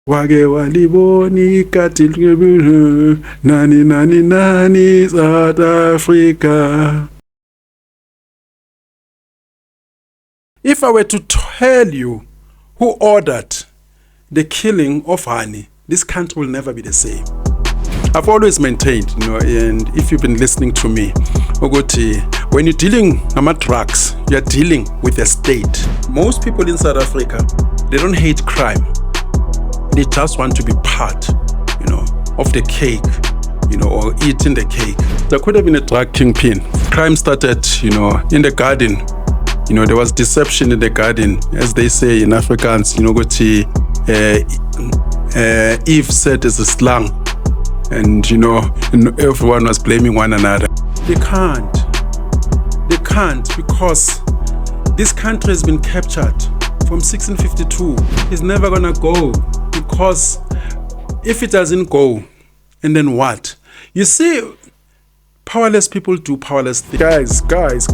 Wage waliboni katil nani nani nani South Africa. If I were to tell you who ordered the killing of Hani, this country will never be the same. I've always maintained, and if you've been listening to me, Ogoti, when you're dealing with drugs, you're dealing with the state. Most people in South Africa, they don't hate crime. They just want to be part, of the cake, or eating the cake. There could have been a drug kingpin. Crime started, in the garden. There was deception in the garden, as they say in Afrikaans. Eve said as a slang, and everyone was blaming one another. They can't because this country has been captured from 1652. It's never gonna go, because if it doesn't go, and then what? You see, powerless people do powerless things. Guys.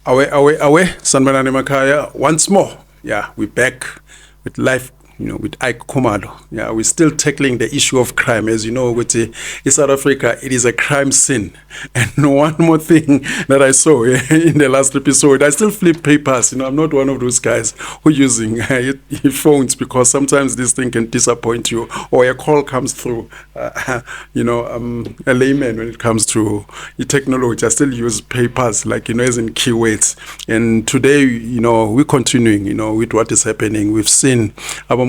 Away, Sanbanani Makaya, once more. Yeah, we're back with life, with Ike Khumalo. Yeah, we're still tackling the issue of crime. As you know, in South Africa, it is a crime scene. And one more thing that I saw in the last episode, I still flip papers. I'm not one of those guys who are using phones, because sometimes this thing can disappoint you, or a call comes through. I'm a layman when it comes to technology. I still use papers, as in keywords. And today, we're continuing, with what is happening. We've seen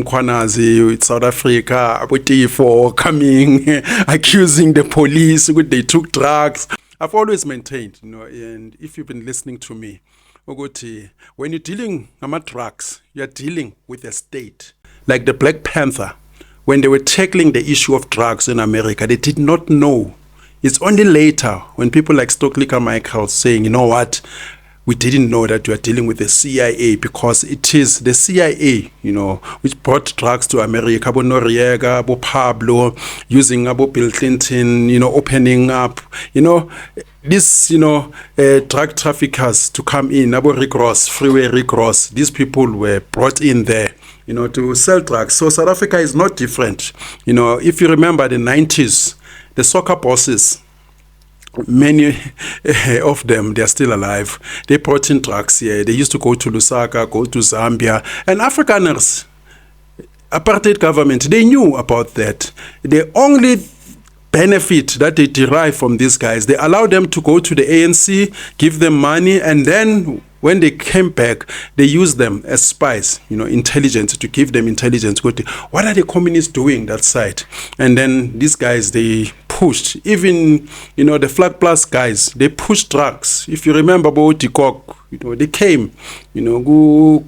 Mkhwanazi with South Africa, for coming, accusing the police, they took drugs. I've always maintained, and if you've been listening to me, when you're dealing with drugs, you're dealing with the state. Like the Black Panther, when they were tackling the issue of drugs in America, they did not know. It's only later when people like Stokely Carmichael saying, you know what, we didn't know that we are dealing with the CIA, because it is the CIA, which brought drugs to America. Abo Noriega, Abo Pablo, using Abo Bill Clinton, opening up, these, drug traffickers to come in, Abo Rick Ross, Freeway Rick Ross. These people were brought in there, to sell drugs. So South Africa is not different. If you remember the 90s, the soccer bosses, many of them, they are still alive. They brought in drugs here. They used to go to Lusaka, go to Zambia. And Afrikaners, apartheid government, they knew about that. The only benefit that they derive from these guys, they allow them to go to the ANC, give them money, and then when they came back, they used them as spies, intelligence, to give them intelligence. What are the communists doing that side? And then these guys, they pushed, even, the Flag Plus guys, they pushed drugs. If you remember about Decay, they came, Truth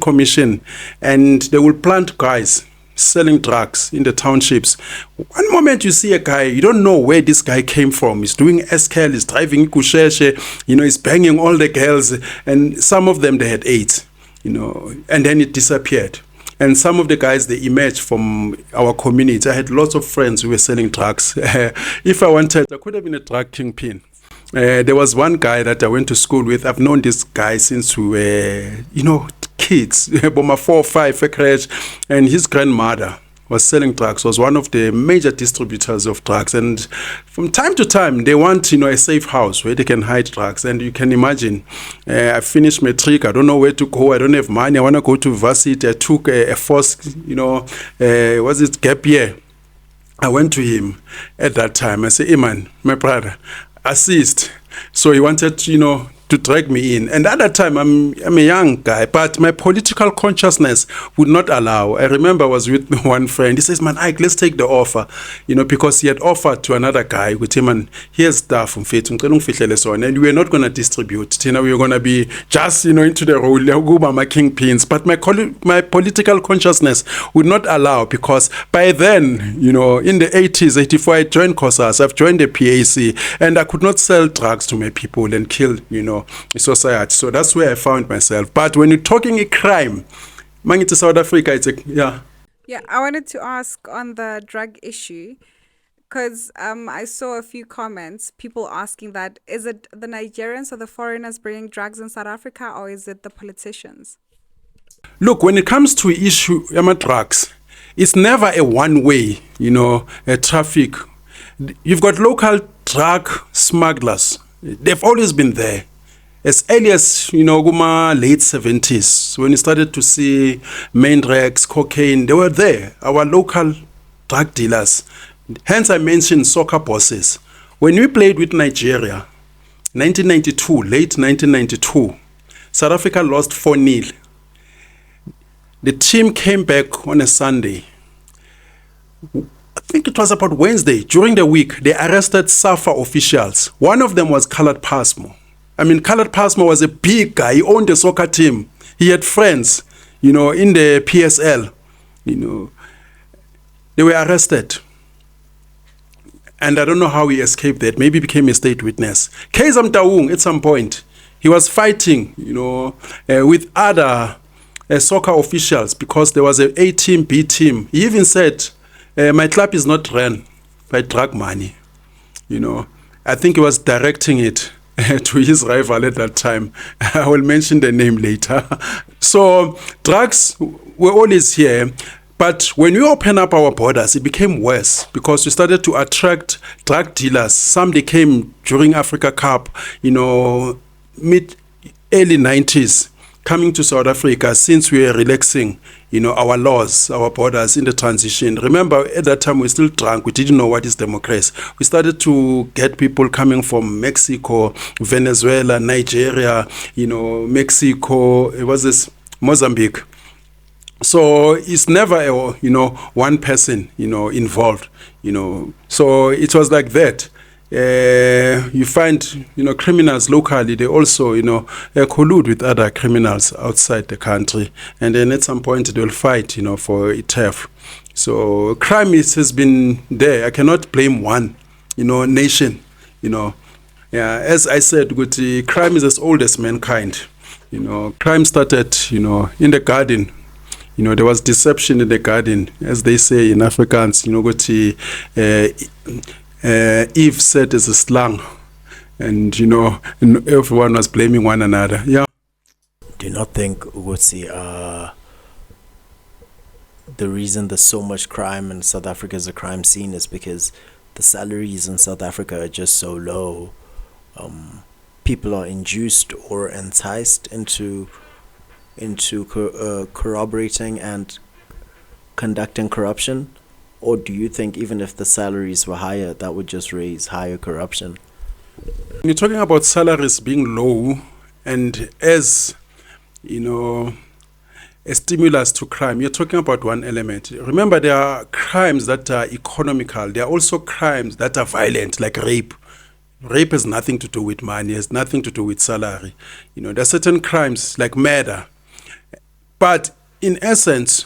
Commission, and they will plant guys selling drugs in the townships. One moment you see a guy, you don't know where this guy came from. He's doing SKL, he's driving Kusheshe, he's banging all the girls, and some of them, they had AIDS, and then it disappeared. And some of the guys, they emerged from our community. I had lots of friends who were selling drugs. If I wanted, I could have been a drug kingpin. There was one guy that I went to school with. I've known this guy since we were, kids, Boma 4 or 5, and his grandmother was selling drugs, was one of the major distributors of drugs. And from time to time, they want, a safe house where they can hide drugs. And you can imagine, I finished matric, I don't know where to go, I don't have money, I want to go to varsity. I took a forced, gap year. I went to him at that time. I said, hey man, my brother, assist. So he wanted, to drag me in. And at that time, I'm a young guy, but my political consciousness would not allow. I remember I was with one friend. He says, man, Ike, let's take the offer. Because he had offered to another guy with him, and here's stuff from Faith, and we were not going to distribute. We were going to be just, into the role, my kingpins. But my political consciousness would not allow, because by then, in the 80s, 84, I joined COSAS, I've joined the PAC, and I could not sell drugs to my people and kill, society. So that's where I found myself. But when you're talking a crime, Mangiti South Africa, it's Yeah, I wanted to ask on the drug issue because I saw a few comments, people asking that is it the Nigerians or the foreigners bringing drugs in South Africa, or is it the politicians? Look, when it comes to issue drugs, it's never a one-way, a traffic. You've got local drug smugglers. They've always been there. As early as, kuma late 70s, when you started to see main drugs, cocaine, they were there. Our local drug dealers. Hence, I mentioned soccer bosses. When we played with Nigeria, 1992, late 1992, South Africa lost 4-0. The team came back on a Sunday. I think it was about Wednesday. During the week, they arrested SAFA officials. One of them was Khaled Pasmo. Khaled Pasmo was a big guy. He owned a soccer team. He had friends, in the PSL. They were arrested. And I don't know how he escaped that. Maybe became a state witness. Kaizer Motaung, at some point, he was fighting, with other soccer officials because there was an A team, B team. He even said, my club is not run by drug money. I think he was directing it to his rival at that time. I will mention the name later. So drugs were always here. But when we open up our borders, it became worse because we started to attract drug dealers. Some they came during Africa Cup, mid early 90s, coming to South Africa since we were relaxing, our laws, our borders in the transition. Remember, at that time, we were still drunk. We didn't know what is democracy. We started to get people coming from Mexico, Venezuela, Nigeria, Mexico, it was this Mozambique. So it's never one person involved. So it was like that. You find criminals locally, they also collude with other criminals outside the country, and then at some point they'll fight for a turf. So crime has been there. I cannot blame one nation. As I said, crime is as old as mankind. Crime started in the garden. There was deception in the garden, as they say in Afrikaans. Eve said as a slang, and and everyone was blaming one another. Yeah. Do you not think, Uguti, the reason there's so much crime in South Africa as a crime scene is because the salaries in South Africa are just so low? People are induced or enticed into corroborating and conducting corruption? Or do you think even if the salaries were higher, that would just raise higher corruption? When you're talking about salaries being low and as, a stimulus to crime, you're talking about one element. Remember, there are crimes that are economical. There are also crimes that are violent, like rape. Rape has nothing to do with money, has nothing to do with salary. There are certain crimes like murder. But in essence,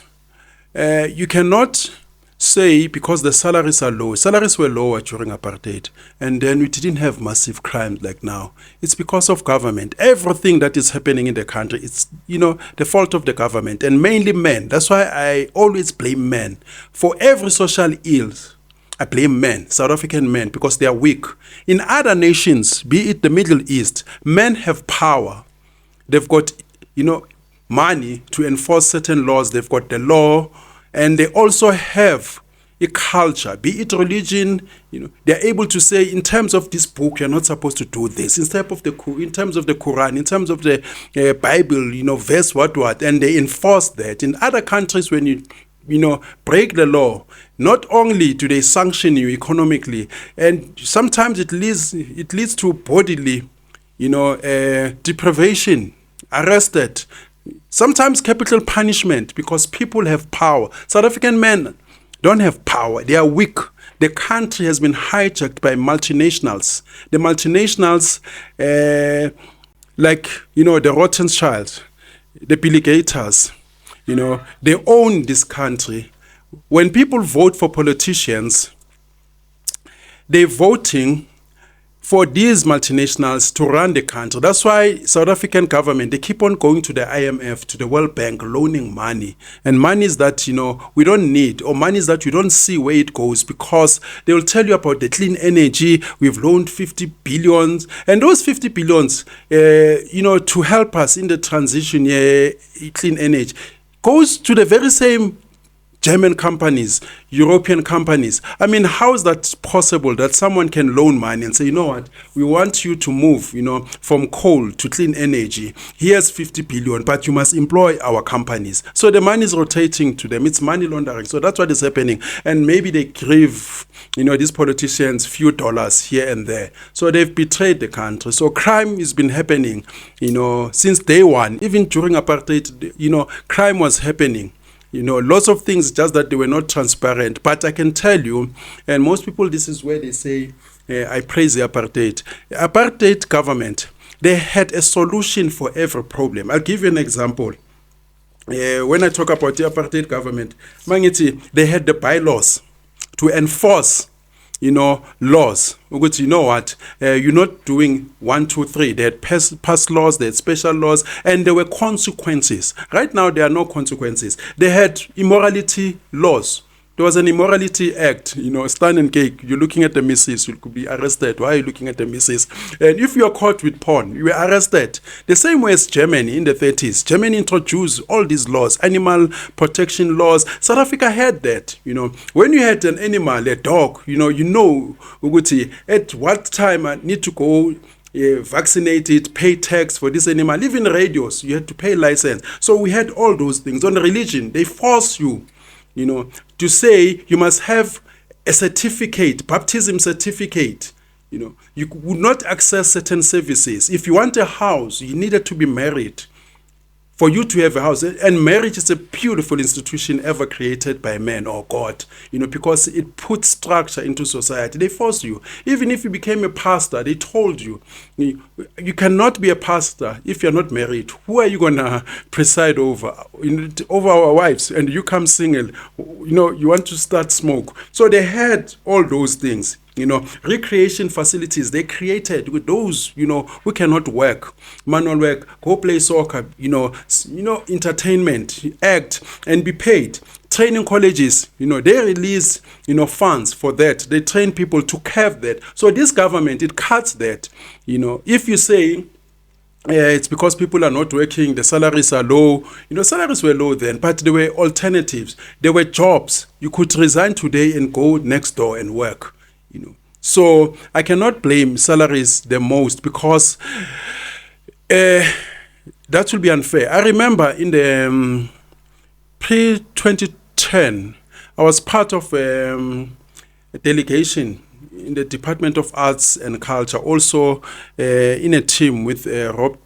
you cannot say because the salaries are low. Salaries were lower during apartheid, and then we didn't have massive crimes like now. It's because of government. Everything that is happening in the country, it's the fault of the government, and mainly men. That's why I always blame men. For every social ills, I blame men, South African men, because they are weak. In other nations, be it the Middle East, men have power. They've got, money to enforce certain laws. They've got the law, and they also have a culture, be it religion. They're able to say, in terms of this book, you're not supposed to do this. In terms of the Quran, in terms of the Bible, verse what, and they enforce that. In other countries, when you break the law, not only do they sanction you economically, and sometimes it leads to bodily, deprivation, arrested. Sometimes capital punishment because people have power. South African men don't have power. They are weak. The country has been hijacked by multinationals. The multinationals, like, the Rothschild, the Bill Gators, they own this country. When people vote for politicians, they're voting for these multinationals to run the country. That's why South African government, they keep on going to the IMF, to the World Bank, loaning money. And monies that, we don't need, or monies that you don't see where it goes, because they will tell you about the clean energy. We've loaned 50 billions. And those 50 billions, to help us in the transition, clean energy, goes to the very same German companies, European companies. I mean, how is that possible that someone can loan money and say, you know what, we want you to move, from coal to clean energy. Here's 50 billion, but you must employ our companies. So the money is rotating to them. It's money laundering. So that's what is happening. And maybe they give, these politicians few dollars here and there. So they've betrayed the country. So crime has been happening, since day one. Even during apartheid, crime was happening. Lots of things, just that they were not transparent. But I can tell you, and most people, this is where they say, I praise the apartheid. Apartheid government, they had a solution for every problem. I'll give you an example. When I talk about the apartheid government, they had the bylaws to enforce laws. Because you're not doing 1, 2, 3. They had passed laws, they had special laws, and there were consequences. Right now, there are no consequences. They had immorality laws. There was an immorality act, stand and cake. You're looking at the missus, you could be arrested. Why are you looking at the missus? And if you're caught with porn, you were arrested. The same way as Germany in the 30s. Germany introduced all these laws, animal protection laws. South Africa had that, When you had an animal, a dog, Uguti, at what time I need to go vaccinate it, pay tax for this animal. Even radios, you had to pay license. So we had all those things. On religion, they force you, to say you must have a certificate, baptism certificate. You would not access certain services. If you want a house, you needed to be married for you to have a house. And marriage is a beautiful institution ever created by man or God, because it puts structure into society. They force you. Even if you became a pastor, they told you, you cannot be a pastor if you're not married. Who are you going to preside over? Over our wives, and you come single, you want to start smoke. So they had all those things. Recreation facilities, they created with those, who cannot work, manual work, go play soccer, entertainment, act, and be paid. Training colleges, they release, funds for that. They train people to have that. So this government, it cuts that. If you say, it's because people are not working, the salaries are low. Salaries were low then, but there were alternatives. There were jobs. You could resign today and go next door and work. So I cannot blame salaries the most, because that will be unfair. I remember in the pre-2010, I was part of a delegation in the Department of Arts and Culture, also in a team with Rob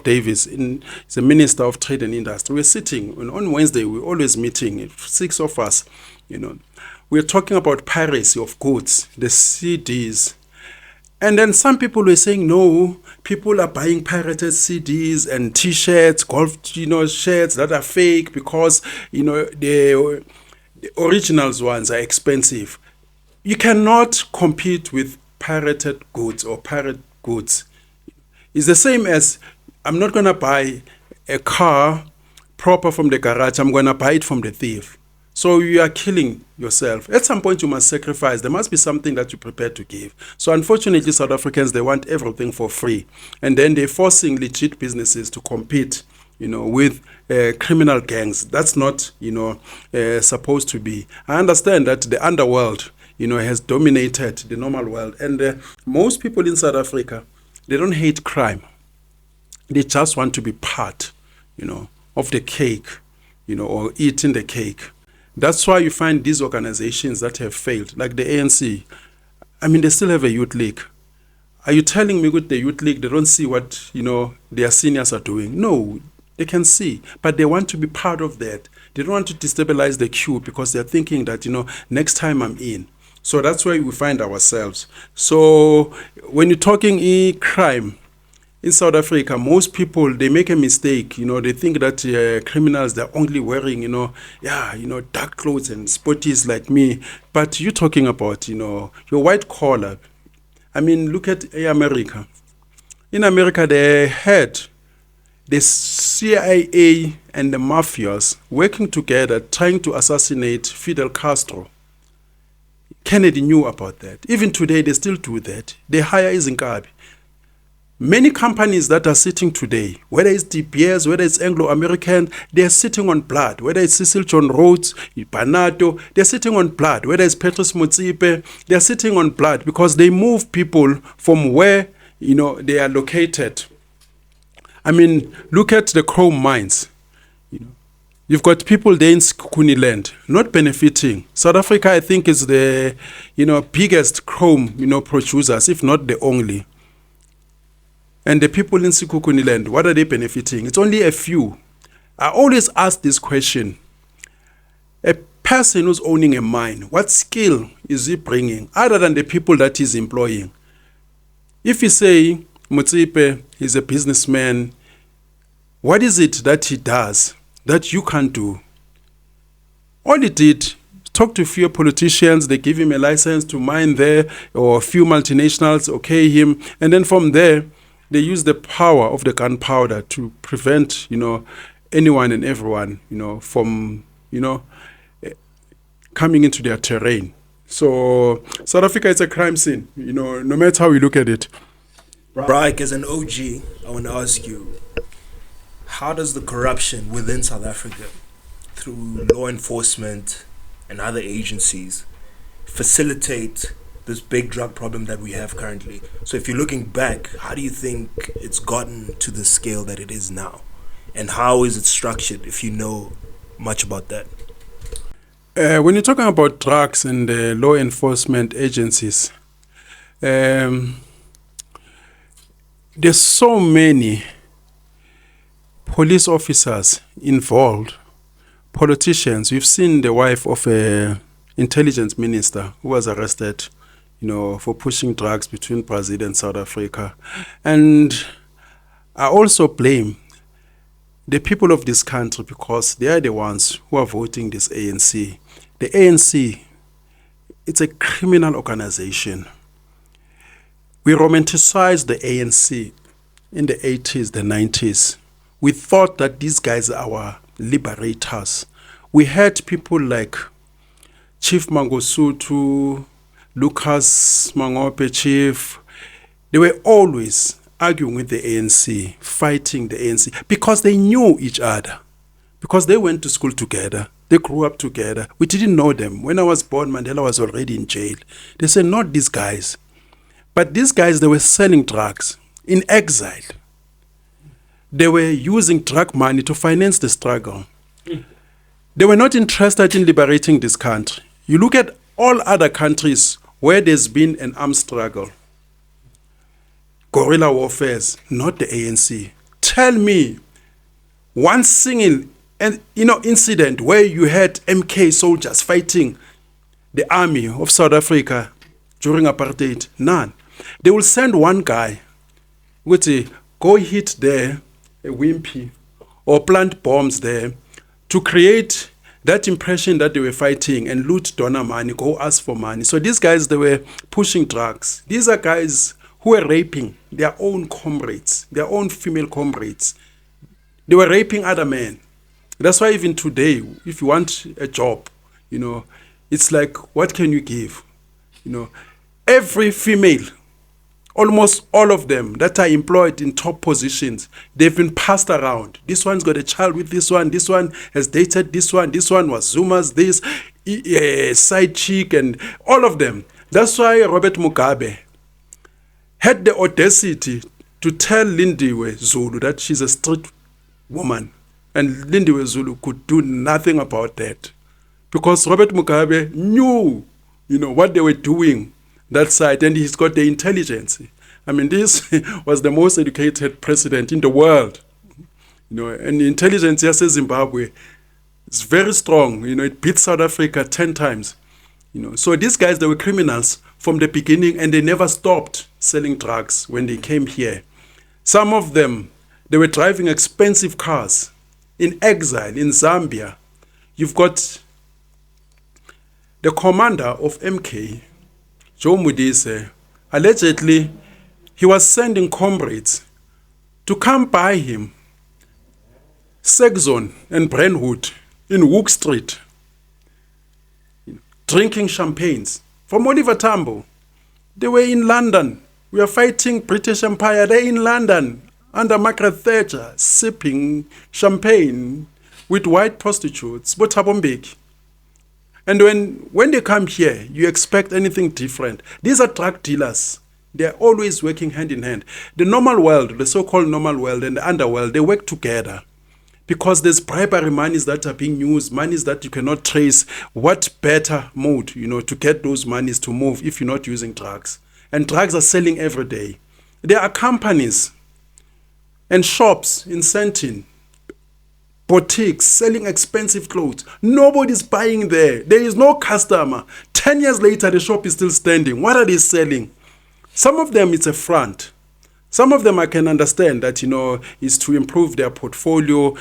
Davis, he's the Minister of Trade and Industry. We're sitting, on Wednesday, we're always meeting, 6 of us, We're talking about piracy of goods, the CDs. And then some people were saying, no, people are buying pirated CDs and T-shirts, golf, shirts that are fake because, the originals ones are expensive. You cannot compete with pirated goods or pirate goods. It's the same as, I'm not going to buy a car proper from the garage. I'm going to buy it from the thief. So you are killing yourself. At some point, you must sacrifice. There must be something that you're prepared to give. So unfortunately, South Africans, they want everything for free. And then they're forcing legit businesses to compete, with criminal gangs. That's not, supposed to be. I understand that the underworld, has dominated the normal world. And most people in South Africa, they don't hate crime. They just want to be part, of the cake, or eating the cake. That's why you find these organizations that have failed, like the ANC. I mean, they still have a youth league. Are you telling me with the youth league, they don't see what, their seniors are doing? No, they can see, but they want to be part of that. They don't want to destabilize the queue because they're thinking that, next time I'm in. So that's where we find ourselves. So when you're talking crime, in South Africa, most people, they make a mistake. They think that criminals, they're only wearing, dark clothes and sporties like me. But you're talking about, your white collar. I mean, look at America. In America, they had the CIA and the mafias working together, trying to assassinate Fidel Castro. Kennedy knew about that. Even today, they still do that. They hire Izinkabi. Many companies that are sitting today, whether it's De Beers, whether it's Anglo-American, they're sitting on blood. Whether it's Cecil John Rhodes, Banato, they're sitting on blood. Whether it's Petrus Motsepe, they're sitting on blood because they move people from where they are located. I mean, look at the chrome mines. You've got people there in Sekhukhune land not benefiting. South Africa, I think, is the biggest chrome producers, if not the only. And the people in Sekhukhune land, what are they benefiting? It's only a few. I always ask this question. A person who's owning a mine, what skill is he bringing other than the people that he's employing? If you say Motsepe is a businessman, what is it that he does that you can't do? All he did, talk to a few politicians, they give him a license to mine there, or a few multinationals okay him, and then from there, they use the power of the gunpowder to prevent, anyone and everyone, from, coming into their terrain. So South Africa is a crime scene, no matter how we look at it. Ike, as an OG, I want to ask you, how does the corruption within South Africa, through law enforcement and other agencies, facilitate this big drug problem that we have currently? So if you're looking back, how do you think it's gotten to the scale that it is now? And how is it structured, if you know much about that? When you're talking about drugs and law enforcement agencies, there's so many police officers involved, politicians. We've seen the wife of a intelligence minister who was arrested, for pushing drugs between Brazil and South Africa. And I also blame the people of this country because they are the ones who are voting this ANC. The ANC, it's a criminal organization. We romanticized the ANC in the 80s, the 90s. We thought that these guys are our liberators. We had people like Chief Mangosuthu, Lucas Mangope Chief. They were always arguing with the ANC, fighting the ANC, because they knew each other, because they went to school together. They grew up together. We didn't know them. When I was born, Mandela was already in jail. They said, not these guys. But these guys, they were selling drugs in exile. They were using drug money to finance the struggle. They were not interested in liberating this country. You look at all other countries where there's been an armed struggle, guerrilla warfares, not the ANC. Tell me one single incident where you had MK soldiers fighting the army of South Africa during apartheid. None. They will send one guy with a go hit there, a wimpy, or plant bombs there to create that impression that they were fighting and loot donor money, go ask for money. So these guys, they were pushing drugs. These are guys who were raping their own comrades, their own female comrades. They were raping other men. That's why even today, if you want a job, it's like, what can you give? Every female, almost all of them that are employed in top positions, they've been passed around. This one's got a child with this one has dated this one was Zuma's this, side chick, and all of them. That's why Robert Mugabe had the audacity to tell Lindiwe Zulu that she's a street woman. And Lindiwe Zulu could do nothing about that. Because Robert Mugabe knew, what they were doing that side, and he's got the intelligence. I mean, this was the most educated president in the world. And the intelligence here says Zimbabwe is very strong. It beats South Africa 10 times. So these guys, they were criminals from the beginning, and they never stopped selling drugs when they came here. Some of them, they were driving expensive cars in exile in Zambia. You've got the commander of MK, Joe Mudise. Allegedly, he was sending comrades to come by him, Saxon and Brentwood in Hook Street, drinking champagnes. From Oliver Tambo, they were in London. We are fighting British Empire. They're in London under Margaret Thatcher, sipping champagne with white prostitutes, Bheki. And when they come here, you expect anything different. These are drug dealers. They're always working hand in hand. The normal world, the so-called normal world and the underworld, they work together. Because there's bribery monies that are being used, monies that you cannot trace. What better mode, to get those monies to move if you're not using drugs? And drugs are selling every day. There are companies and shops in Sentin, boutiques selling expensive clothes. Nobody's buying there. There is no customer. 10 years later, the shop is still standing. What are they selling? Some of them, it's a front. Some of them I can understand that, is to improve their portfolio.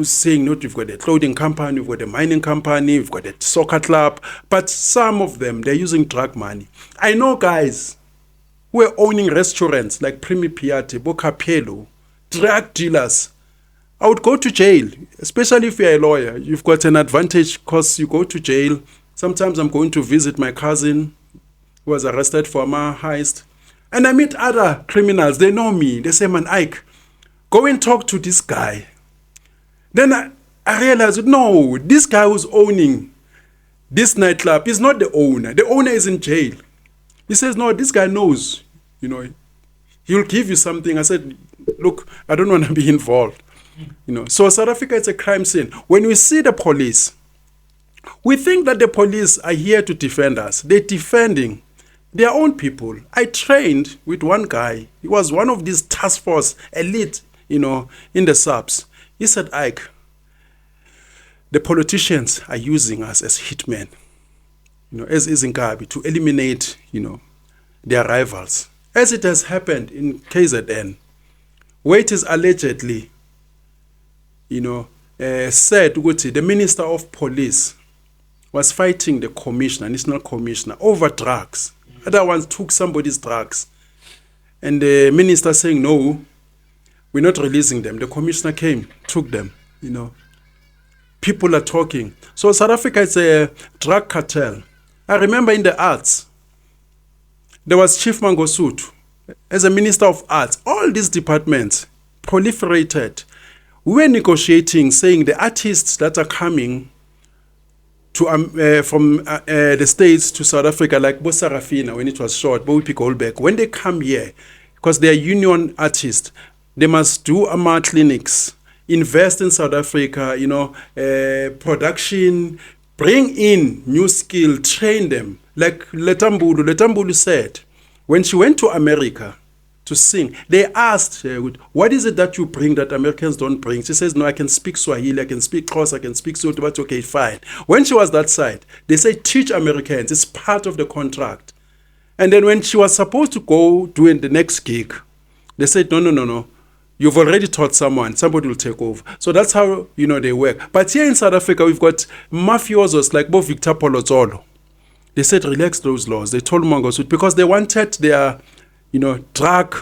Saying, you've got a clothing company, you've got a mining company, you've got a soccer club. But some of them, they're using drug money. I know guys who are owning restaurants like Primi Piatti, Bocapello, drug dealers. I would go to jail, especially if you're a lawyer. You've got an advantage because you go to jail. Sometimes I'm going to visit my cousin who was arrested for a heist. And I meet other criminals. They know me. They say, man, Ike, go and talk to this guy. Then I realized, no, this guy who's owning this nightclub is not the owner. The owner is in jail. He says, no, this guy knows. He'll give you something. I said, look, I don't want to be involved. So South Africa is a crime scene. When we see the police, we think that the police are here to defend us. They're defending their own people. I trained with one guy. He was one of these task force elite, in the subs. He said, Ike, the politicians are using us as hitmen, as Izinkabi, to eliminate, their rivals. As it has happened in KZN, where it is allegedly said the Minister of Police was fighting the commissioner, national commissioner, over drugs. Other ones took somebody's drugs. And the minister saying, no, we're not releasing them. The commissioner came, took them, People are talking. So South Africa is a drug cartel. I remember in the arts, there was Chief Mangosuthu as a Minister of Arts. All these departments proliferated. We were negotiating, saying the artists that are coming to from the States to South Africa, like Bo Sarafina, when it was short, Bo Goldberg, when they come here, because they are union artists, they must do AMA clinics, invest in South Africa, production, bring in new skill, train them. Like Letambulu said, when she went to America to sing, they asked her, what is it that you bring that Americans don't bring? She says, no, I can speak Swahili, I can speak Xhosa, I can speak Sotho, but okay, fine. When she was that side, they say, teach Americans, it's part of the contract. And then when she was supposed to go doing the next gig, they said, no. You've already taught someone, somebody will take over. So that's how, they work. But here in South Africa, we've got mafiosos like Bo Victor Polotzolo. They said, relax those laws. They told Mangosuthu because they wanted their, drug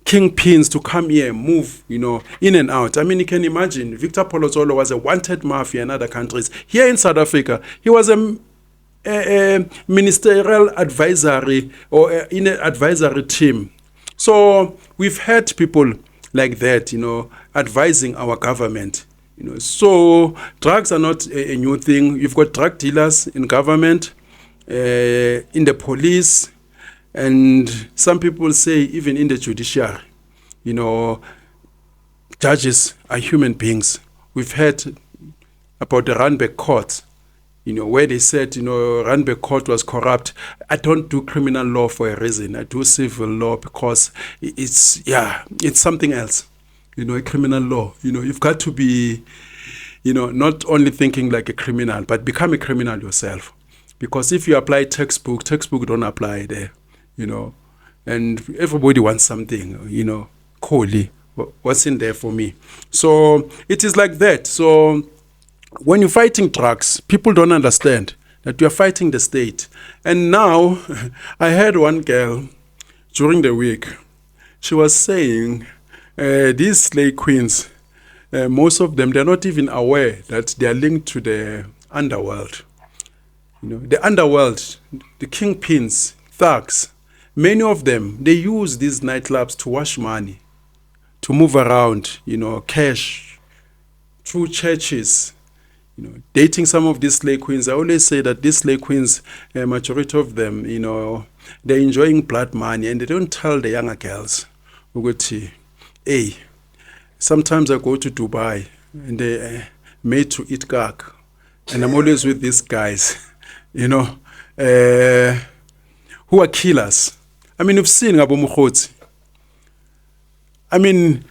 kingpins to come here, move, in and out. I mean, you can imagine, Victor Polotzolo was a wanted mafia in other countries. Here in South Africa, he was a ministerial advisory or in an advisory team. So we've had people like that, advising our government. So drugs are not a new thing. You've got drug dealers in government, in the police, and some people say even in the judiciary. Judges are human beings. We've heard about the Randburg court, where they said, Randburg court was corrupt. I don't do criminal law for a reason. I do civil law because it's something else. A criminal law. You've got to be, not only thinking like a criminal, but become a criminal yourself. Because if you apply textbook don't apply there, and everybody wants something, Kholi, what's in there for me? So it is like that. So when you're fighting drugs, people don't understand that you're fighting the state. And now, I heard one girl during the week, she was saying these slave queens, most of them, they're not even aware that they are linked to the underworld. You know, the underworld, the kingpins, thugs, many of them, they use these nightclubs to wash money, to move around, you know, cash, through churches, you know, dating some of these slave queens. I always say that these slave queens, a majority of them, you know, they're enjoying blood money, and they don't tell the younger girls, hey, sometimes I go to Dubai and they made to eat gag, and I'm always with these guys, you know, who are killers. I mean, you've seen Abu Mkhwanazi. I mean,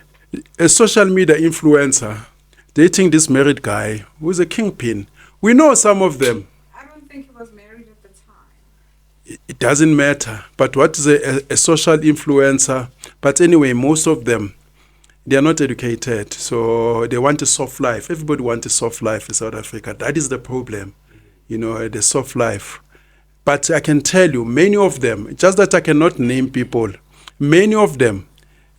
a social media influencer dating this married guy who's a kingpin. We know some of them. I don't think he was married at the time. It doesn't matter. But what is a social influencer? But anyway, most of them, they are not educated. So they want a soft life. Everybody wants a soft life in South Africa. That is the problem, you know, the soft life. But I can tell you, many of them, just that I cannot name people, many of them,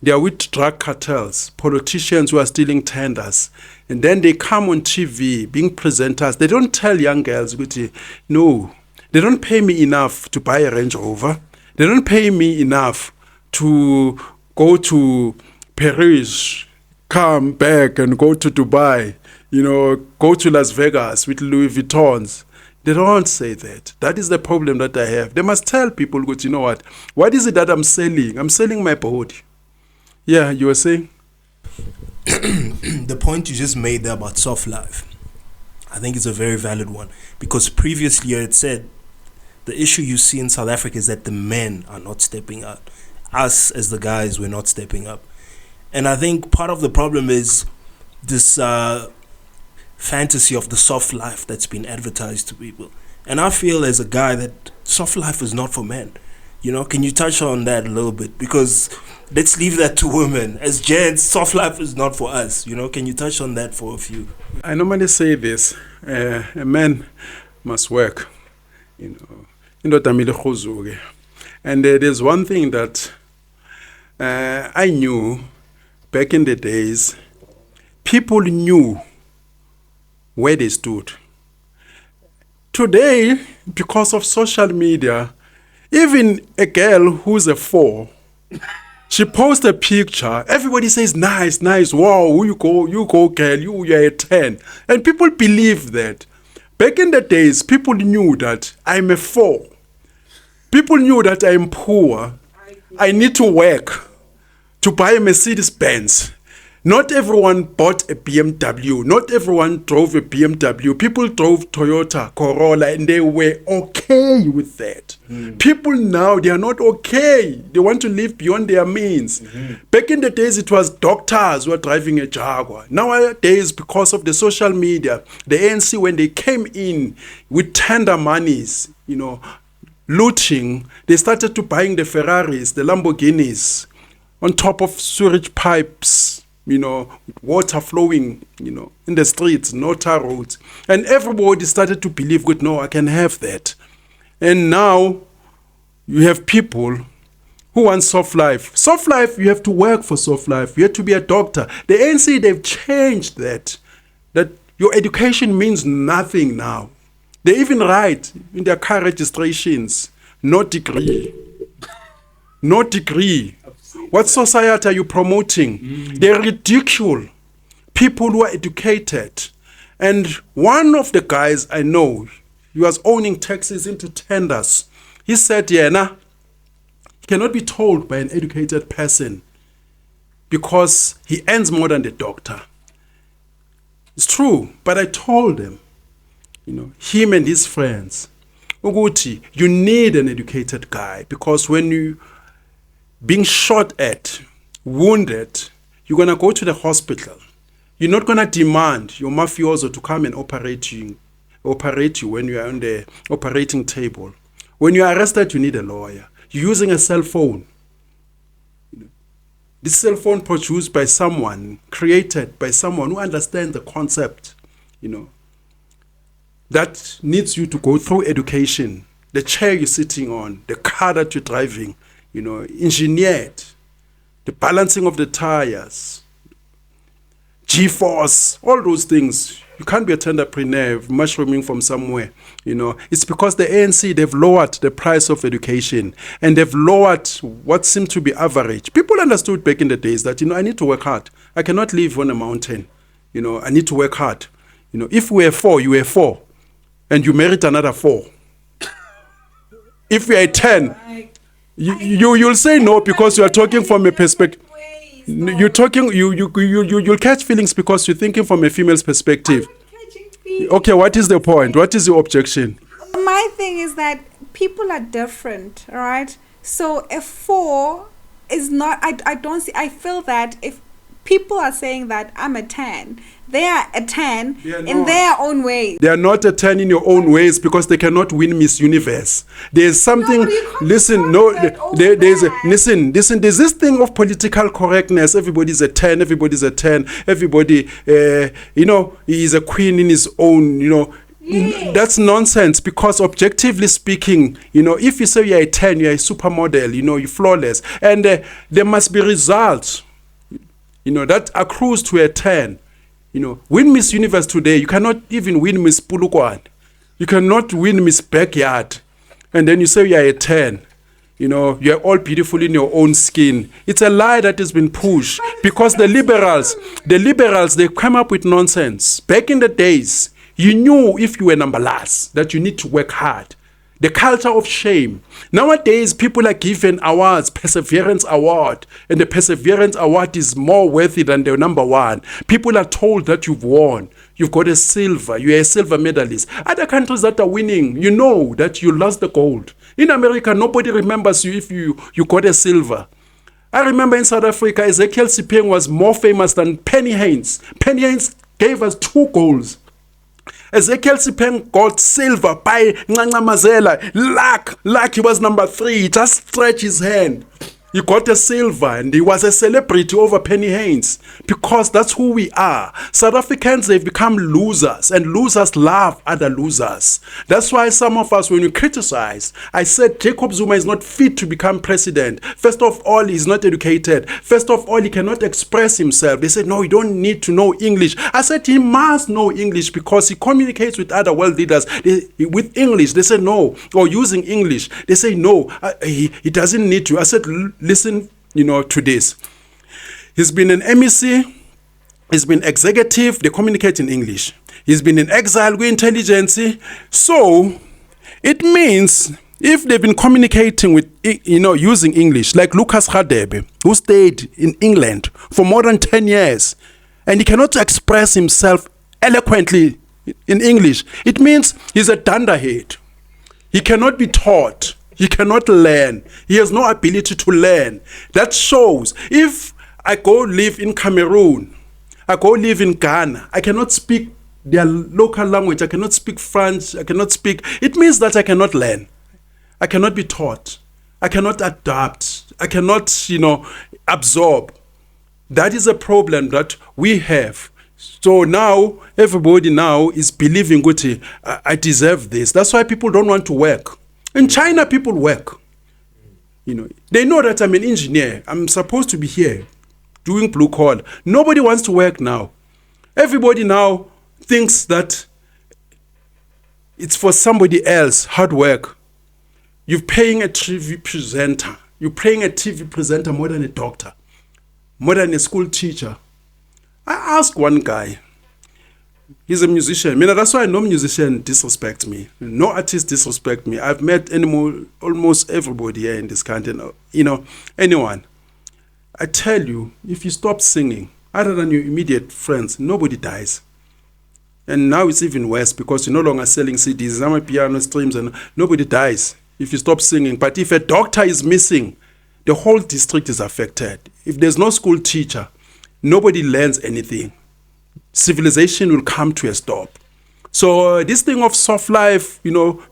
they are with drug cartels, politicians who are stealing tenders. And then they come on TV being presenters. They don't tell young girls, no, they don't pay me enough to buy a Range Rover. They don't pay me enough to go to Paris, come back and go to Dubai, you know, go to Las Vegas with Louis Vuittons. They don't say that. That is the problem that I have. They must tell people, you know what is it that I'm selling? I'm selling my body. Yeah, you were saying? The point you just made there about soft life, I think it's a very valid one. Because previously I had said the issue you see in South Africa is that the men are not stepping up. Us as the guys, we're not stepping up. And I think part of the problem is this fantasy of the soft life that's been advertised to people. And I feel as a guy that soft life is not for men. You know, can you touch on that a little bit? Because let's leave that to women. As gents, soft life is not for us. You know, can you touch on that for a few? I normally say this, a man must work. You know, and there's one thing that I knew back in the days. People knew where they stood. Today, because of social media, even a girl who's a 4, she posts a picture, everybody says, nice, wow, you go girl, you're a 10. And people believe that. Back in the days, people knew that I'm a 4. People knew that I'm poor. I need to work to buy a Mercedes-Benz. Not everyone bought a BMW. Not everyone drove a BMW. People drove Toyota Corolla and they were okay with that. People now, they are not okay. They want to live beyond their means. Back in the days, it was doctors who were driving a Jaguar. Nowadays, because of the social media, the ANC, when they came in with tender monies, you know, looting, they started to buying the Ferraris, the Lamborghinis, on top of sewage pipes, you know, water flowing, you know, in the streets, no tar roads. And everybody started to believe, good, no, I can have that. And now you have people who want soft life. Soft life, you have to work for soft life. You have to be a doctor. The ANC, they've changed that your education means nothing now. They even write in their car registrations, no degree. No degree. What society are you promoting? They ridicule people who are educated. And one of the guys I know, he was owning taxis into tenders. He said, he cannot be told by an educated person because he earns more than the doctor. It's true, but I told him, you know, him and his friends, Uguti, you need an educated guy because when you being shot at, wounded, you're going to go to the hospital. You're not going to demand your mafioso to come and operate you when you are on the operating table. When you are arrested, you need a lawyer. You're using a cell phone. This cell phone produced by someone, created by someone who understands the concept, that needs you to go through education. The chair you're sitting on, the car that you're driving, engineered, the balancing of the tires, G-force, all those things. You can't be a entrepreneur mushrooming from somewhere. It's because the ANC, they've lowered the price of education and they've lowered what seemed to be average. People understood back in the days that, I need to work hard. I cannot live on a mountain. I need to work hard. If we are 4, you are 4 and you merit another 4. If we are 10, you'll say no because you are talking from a perspective. You're talking. You'll catch feelings because you're thinking from a female's perspective. Okay, what is the point? What is your objection? My thing is that people are different, right? So if 4 is not, I don't see. I feel that if people are saying that I'm a 10, they are a 10 in their own way. They are not a 10 in your own ways because they cannot win Miss Universe. There's something. Listen, listen. There's this thing of political correctness. Everybody's a 10. Everybody's a 10. Everybody, is a queen in his own. Yeah. That's nonsense because objectively speaking, if you say you're a 10, you're a supermodel. You're flawless, and there must be results. That accrues to a 10. Win Miss Universe today, you cannot even win Miss Pulukwan. You cannot win Miss Backyard. And then you say you are a 10. You're all beautiful in your own skin. It's a lie that has been pushed because the liberals, they come up with nonsense. Back in the days, you knew if you were number last that you need to work hard. The culture of shame. Nowadays, people are given awards, Perseverance Award, and the Perseverance Award is more worthy than the number 1. People are told that you've won. You've got a silver. You're a silver medalist. Other countries that are winning, you know that you lost the gold. In America, nobody remembers you if you got a silver. I remember in South Africa, Ezekiel Sipeng was more famous than Penny Haynes. Penny Haynes gave us 2 golds. Ezekiel Sipeng got silver by Ncanca Mazela. Luck, he was number 3. Just stretch his hand. He got a silver and he was a celebrity over Penny Haynes because that's who we are. South Africans, they've become losers and losers love other losers. That's why some of us, when we criticize, I said Jacob Zuma is not fit to become president. First of all, he's not educated. First of all, he cannot express himself. They said, no, you don't need to know English. I said he must know English because he communicates with other world leaders with English. They said no, or using English. They say no, he doesn't need to. I said, listen, to this. He's been an MEC, he's been executive, they communicate in English. He's been in exile with intelligence. So it means if they've been communicating with, using English, like Lucas Radebe, who stayed in England for more than 10 years, and he cannot express himself eloquently in English, it means he's a dunderhead. He cannot be taught. He cannot learn. He has no ability to learn. That shows if I go live in Cameroon, I go live in Ghana, I cannot speak their local language, I cannot speak French, I cannot speak. It means that I cannot learn. I cannot be taught. I cannot adapt. I cannot, absorb. That is a problem that we have. So now, everybody now is believing, I deserve this. That's why people don't want to work. In China, people work. They know that I'm an engineer. I'm supposed to be here doing blue collar. Nobody wants to work now. Everybody now thinks that it's for somebody else, hard work. You're paying a TV presenter. You're paying a TV presenter more than a doctor, more than a school teacher. I asked one guy. He's a musician. That's why no musician disrespects me. No artist disrespects me. I've met almost everybody here in this country. Anyone. I tell you, if you stop singing, other than your immediate friends, nobody dies. And now it's even worse because you're no longer selling CDs, I'm piano streams, and nobody dies if you stop singing. But if a doctor is missing, the whole district is affected. If there's no school teacher, nobody learns anything. Civilization will come to a stop. So this thing of soft life,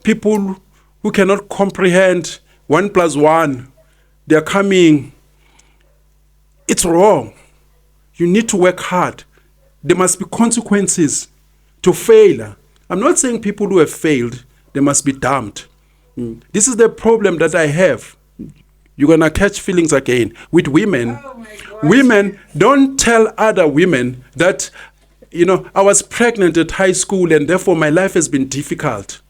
people who cannot comprehend 1 + 1, they're coming. It's wrong. You need to work hard. There must be consequences to failure. I'm not saying people who have failed, they must be damned. This is the problem that I have. You're going to catch feelings again. With women, women don't tell other women that, I was pregnant at high school and therefore my life has been difficult.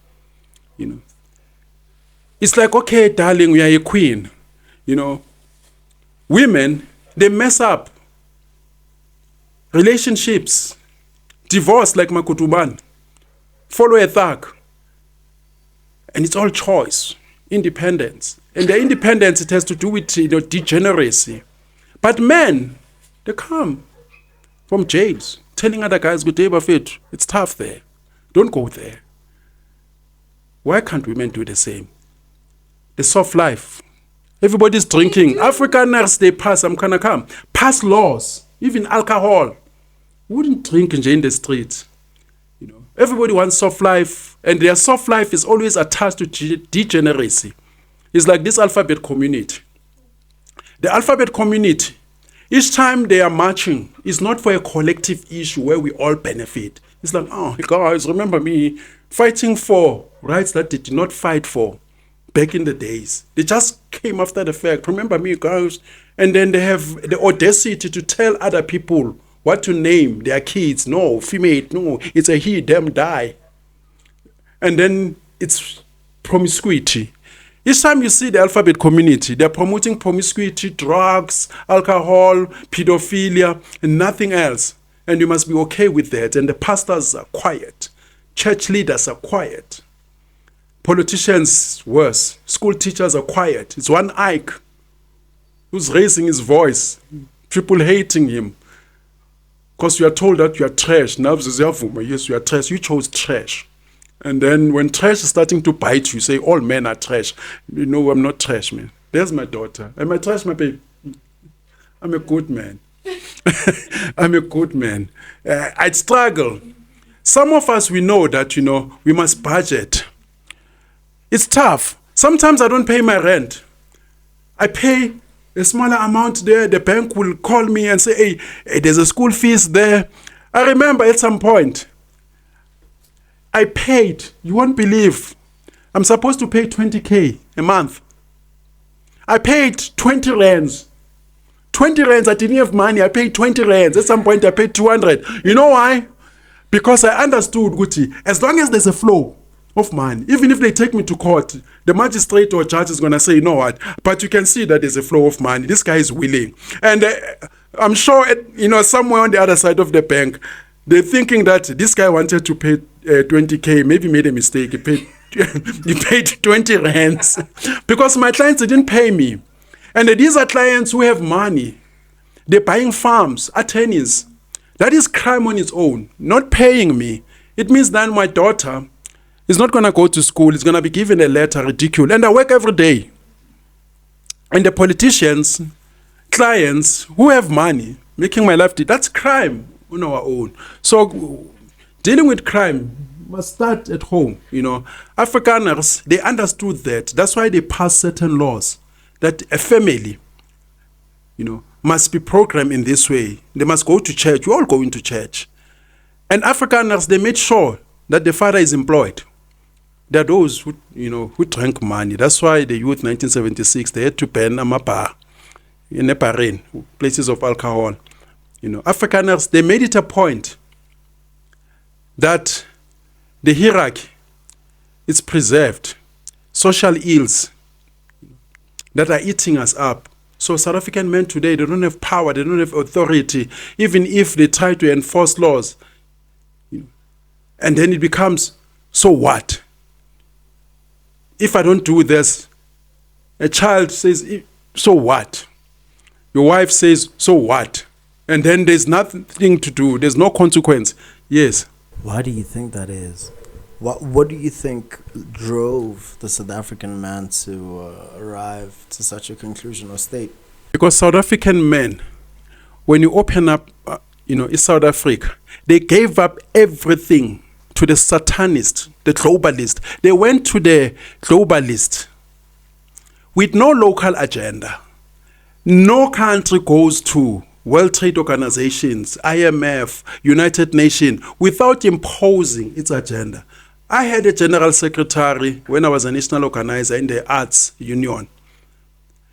It's like, okay, darling, we are a queen. Women, they mess up. Relationships, divorce like Makutuban, follow a thug. And it's all choice, independence. And the independence, it has to do with degeneracy. But men, they come from jails, telling other guys, good day, Buffett, it's tough there. Don't go there. Why can't women do the same? The soft life. Everybody's drinking. Afrikaners, they pass, I'm gonna come. Pass laws, even alcohol. Wouldn't drink in the streets. Everybody wants soft life, and their soft life is always attached to degeneracy. It's like this alphabet community. The alphabet community, each time they are marching, is not for a collective issue where we all benefit. It's like, oh, guys, remember me fighting for rights that they did not fight for back in the days. They just came after the fact. Remember me, guys. And then they have the audacity to tell other people what to name their kids. No, female, no, it's a he, them, die. And then it's promiscuity. Each time you see the alphabet community, they're promoting promiscuity, drugs, alcohol, pedophilia, and nothing else. And you must be okay with that. And the pastors are quiet. Church leaders are quiet. Politicians, worse. School teachers are quiet. It's one Ike who's raising his voice. People hating him. Because you are told that you are trash. Now, yes, you are trash. You chose trash. And then when trash is starting to bite you, say, all men are trash. I'm not trash, man. There's my daughter. Am I trash, my baby? I'm a good man. I'm a good man. I'd struggle. Some of us, we know that, we must budget. It's tough. Sometimes I don't pay my rent. I pay a smaller amount there. The bank will call me and say, hey, there's a school fees there. I remember at some point, I paid, you won't believe, I'm supposed to pay 20K a month. I paid 20 rands. 20 rands, I didn't have money. I paid 20 rands. At some point, I paid 200. You know why? Because I understood, Guti, as long as there's a flow of money, even if they take me to court, the magistrate or judge is going to say, you know what, but you can see that there's a flow of money. This guy is willing. And I'm sure, somewhere on the other side of the bank, they're thinking that this guy wanted to pay 20K, maybe made a mistake. He paid 20 rands because my clients didn't pay me. And these are clients who have money. They're buying farms, attorneys. That is crime on its own. Not paying me. It means that my daughter is not going to go to school. It's going to be given a letter, ridiculous. And I work every day. And the politicians, clients who have money, making my life, that's crime on our own. So dealing with crime must start at home. Afrikaners, they understood that. That's why they passed certain laws that a family, must be programmed in this way. They must go to church. We all go into church. And Afrikaners, they made sure that the father is employed. There are those who, who drank money. That's why the youth 1976, they had to ban amapa in Neparin, places of alcohol. Afrikaners, they made it a point that the hierarchy is preserved. Social ills that are eating us up. So South African men today, they don't have power, they don't have authority, even if they try to enforce laws. And then it becomes, so what? If I don't do this, a child says, so what? Your wife says, so what? And then there's nothing to do. There's no consequence. Yes. Why do you think that is? What do you think drove the South African man to arrive to such a conclusion or state? Because South African men, when you open up, in South Africa, they gave up everything to the satanist, the globalist. They went to the globalist with no local agenda, No country goes to World Trade Organizations, IMF, United Nations without imposing its agenda. I had a general secretary when I was a national organizer in the Arts Union.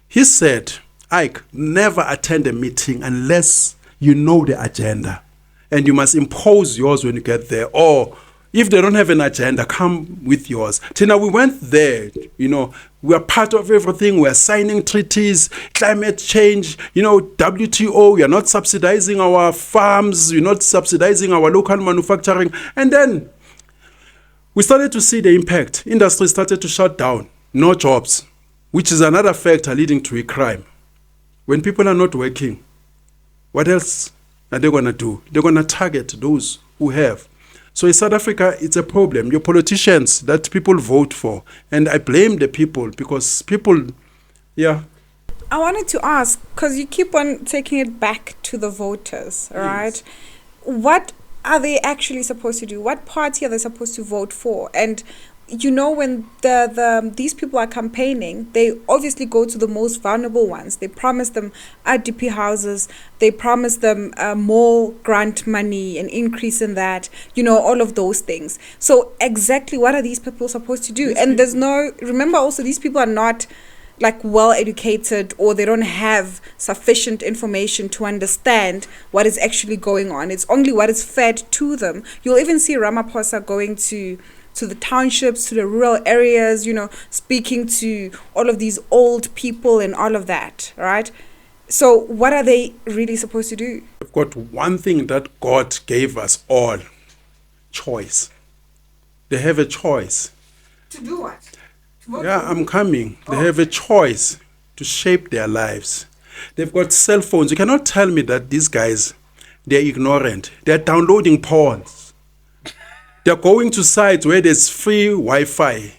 He said, Ike, never attend a meeting unless you know the agenda. And you must impose yours when you get there. Or if they don't have an agenda, come with yours. Tina, we went there, we are part of everything. We are signing treaties, climate change, WTO. We are not subsidizing our farms. We're not subsidizing our local manufacturing. And then we started to see the impact. Industry started to shut down. No jobs, which is another factor leading to a crime. When people are not working, what else are they going to do? They're going to target those who have. So in South Africa, it's a problem. Your politicians that people vote for. And I blame the people because people, I wanted to ask, because you keep on taking it back to the voters, right? Yes. What are they actually supposed to do? What party are they supposed to vote for? And when these people are campaigning, they obviously go to the most vulnerable ones. They promise them IDP houses. They promise them more grant money, an increase in that, all of those things. So exactly what are these people supposed to do? And remember also, these people are not well educated, or they don't have sufficient information to understand what is actually going on. It's only what is fed to them. You'll even see Ramaphosa going to the townships, to the rural areas, speaking to all of these old people and all of that, right? So what are they really supposed to do? We've got one thing that God gave us all, choice. They have a choice. To do what? I'm coming. They have a choice to shape their lives. They've got cell phones. You cannot tell me that these guys, they're ignorant. They're downloading porns. They're going to sites where there's free Wi-Fi.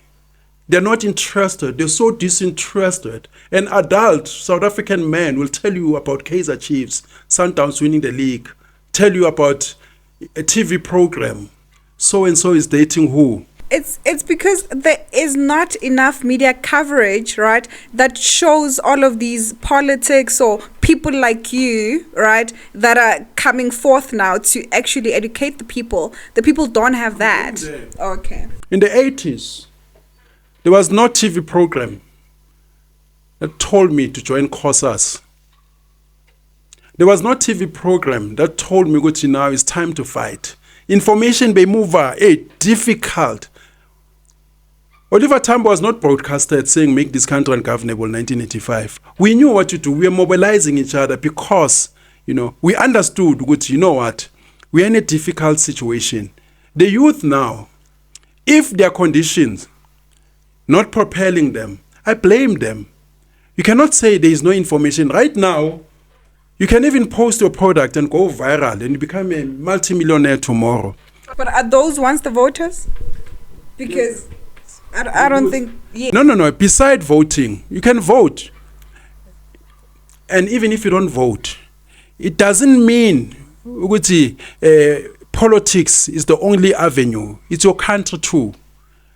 They're not interested. They're so disinterested. An adult South African man will tell you about Kaizer Chiefs, Sundowns winning the league, tell you about a TV program. So-and-so is dating who? It's because there is not enough media coverage, right, that shows all of these politics or people like you, right, that are coming forth now to actually educate the people. The people don't have that. Okay. In the 80s, there was no TV program that told me to join COSAS. There was no TV program that told me, Gucci, now it's time to fight. Information by mover, difficult. Oliver Tambo was not broadcasted saying make this country ungovernable in 1985. We knew what to do. We were mobilizing each other because, we understood, what? We are in a difficult situation. The youth now, if their conditions not propelling them, I blame them. You cannot say there is no information. Right now, you can even post your product and go viral and you become a multimillionaire tomorrow. But are those ones the voters? Because I don't think... Yeah. No. Beside voting, you can vote. And even if you don't vote, it doesn't mean politics is the only avenue. It's your country too.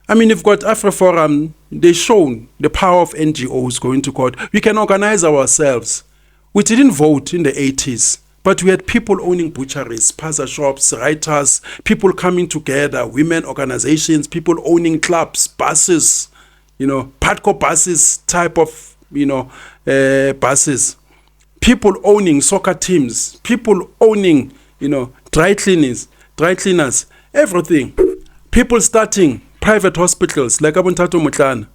I mean, you've got AfriForum. They've shown the power of NGOs going to court. We can organize ourselves. We didn't vote in the 80s. But we had people owning butcheries, pizza shops, writers, people coming together, women organizations, people owning clubs, buses, Patco buses type of, buses. People owning soccer teams, people owning, dry cleaners, everything. People starting private hospitals like Abuntato Mutlana.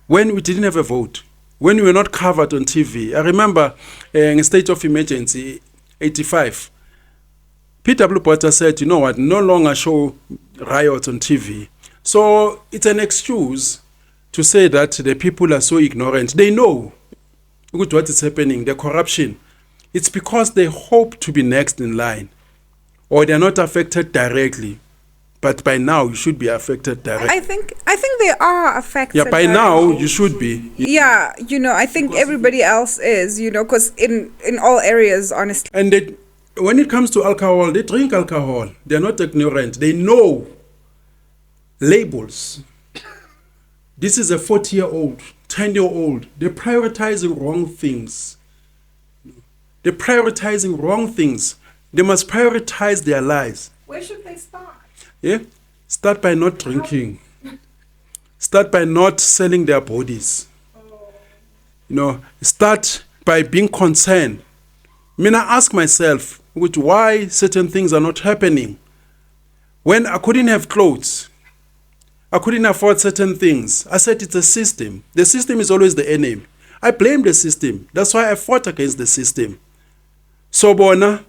When we didn't have a vote. When we were not covered on TV. I remember in a state of emergency, 85, P.W. Potter said, no longer show riots on TV. So it's an excuse to say that the people are so ignorant. They know what is happening, the corruption. It's because they hope to be next in line, or they're not affected directly. But by now, you should be affected directly. I think they are affected. Yeah, by now, you should be. Yeah, I think everybody else is, because in all areas, honestly. And when it comes to alcohol, they drink alcohol. They're not ignorant. They know labels. This is a 40-year-old 10-year-old, they're prioritizing wrong things. They're prioritizing wrong things. They must prioritize their lives. Where should they start? Yeah? Start by not drinking. Start by not selling their bodies. Start by being concerned. I mean, I ask myself, why certain things are not happening. When I couldn't have clothes, I couldn't afford certain things. I said it's a system. The system is always the enemy. I blame the system. That's why I fought against the system. So, Bona,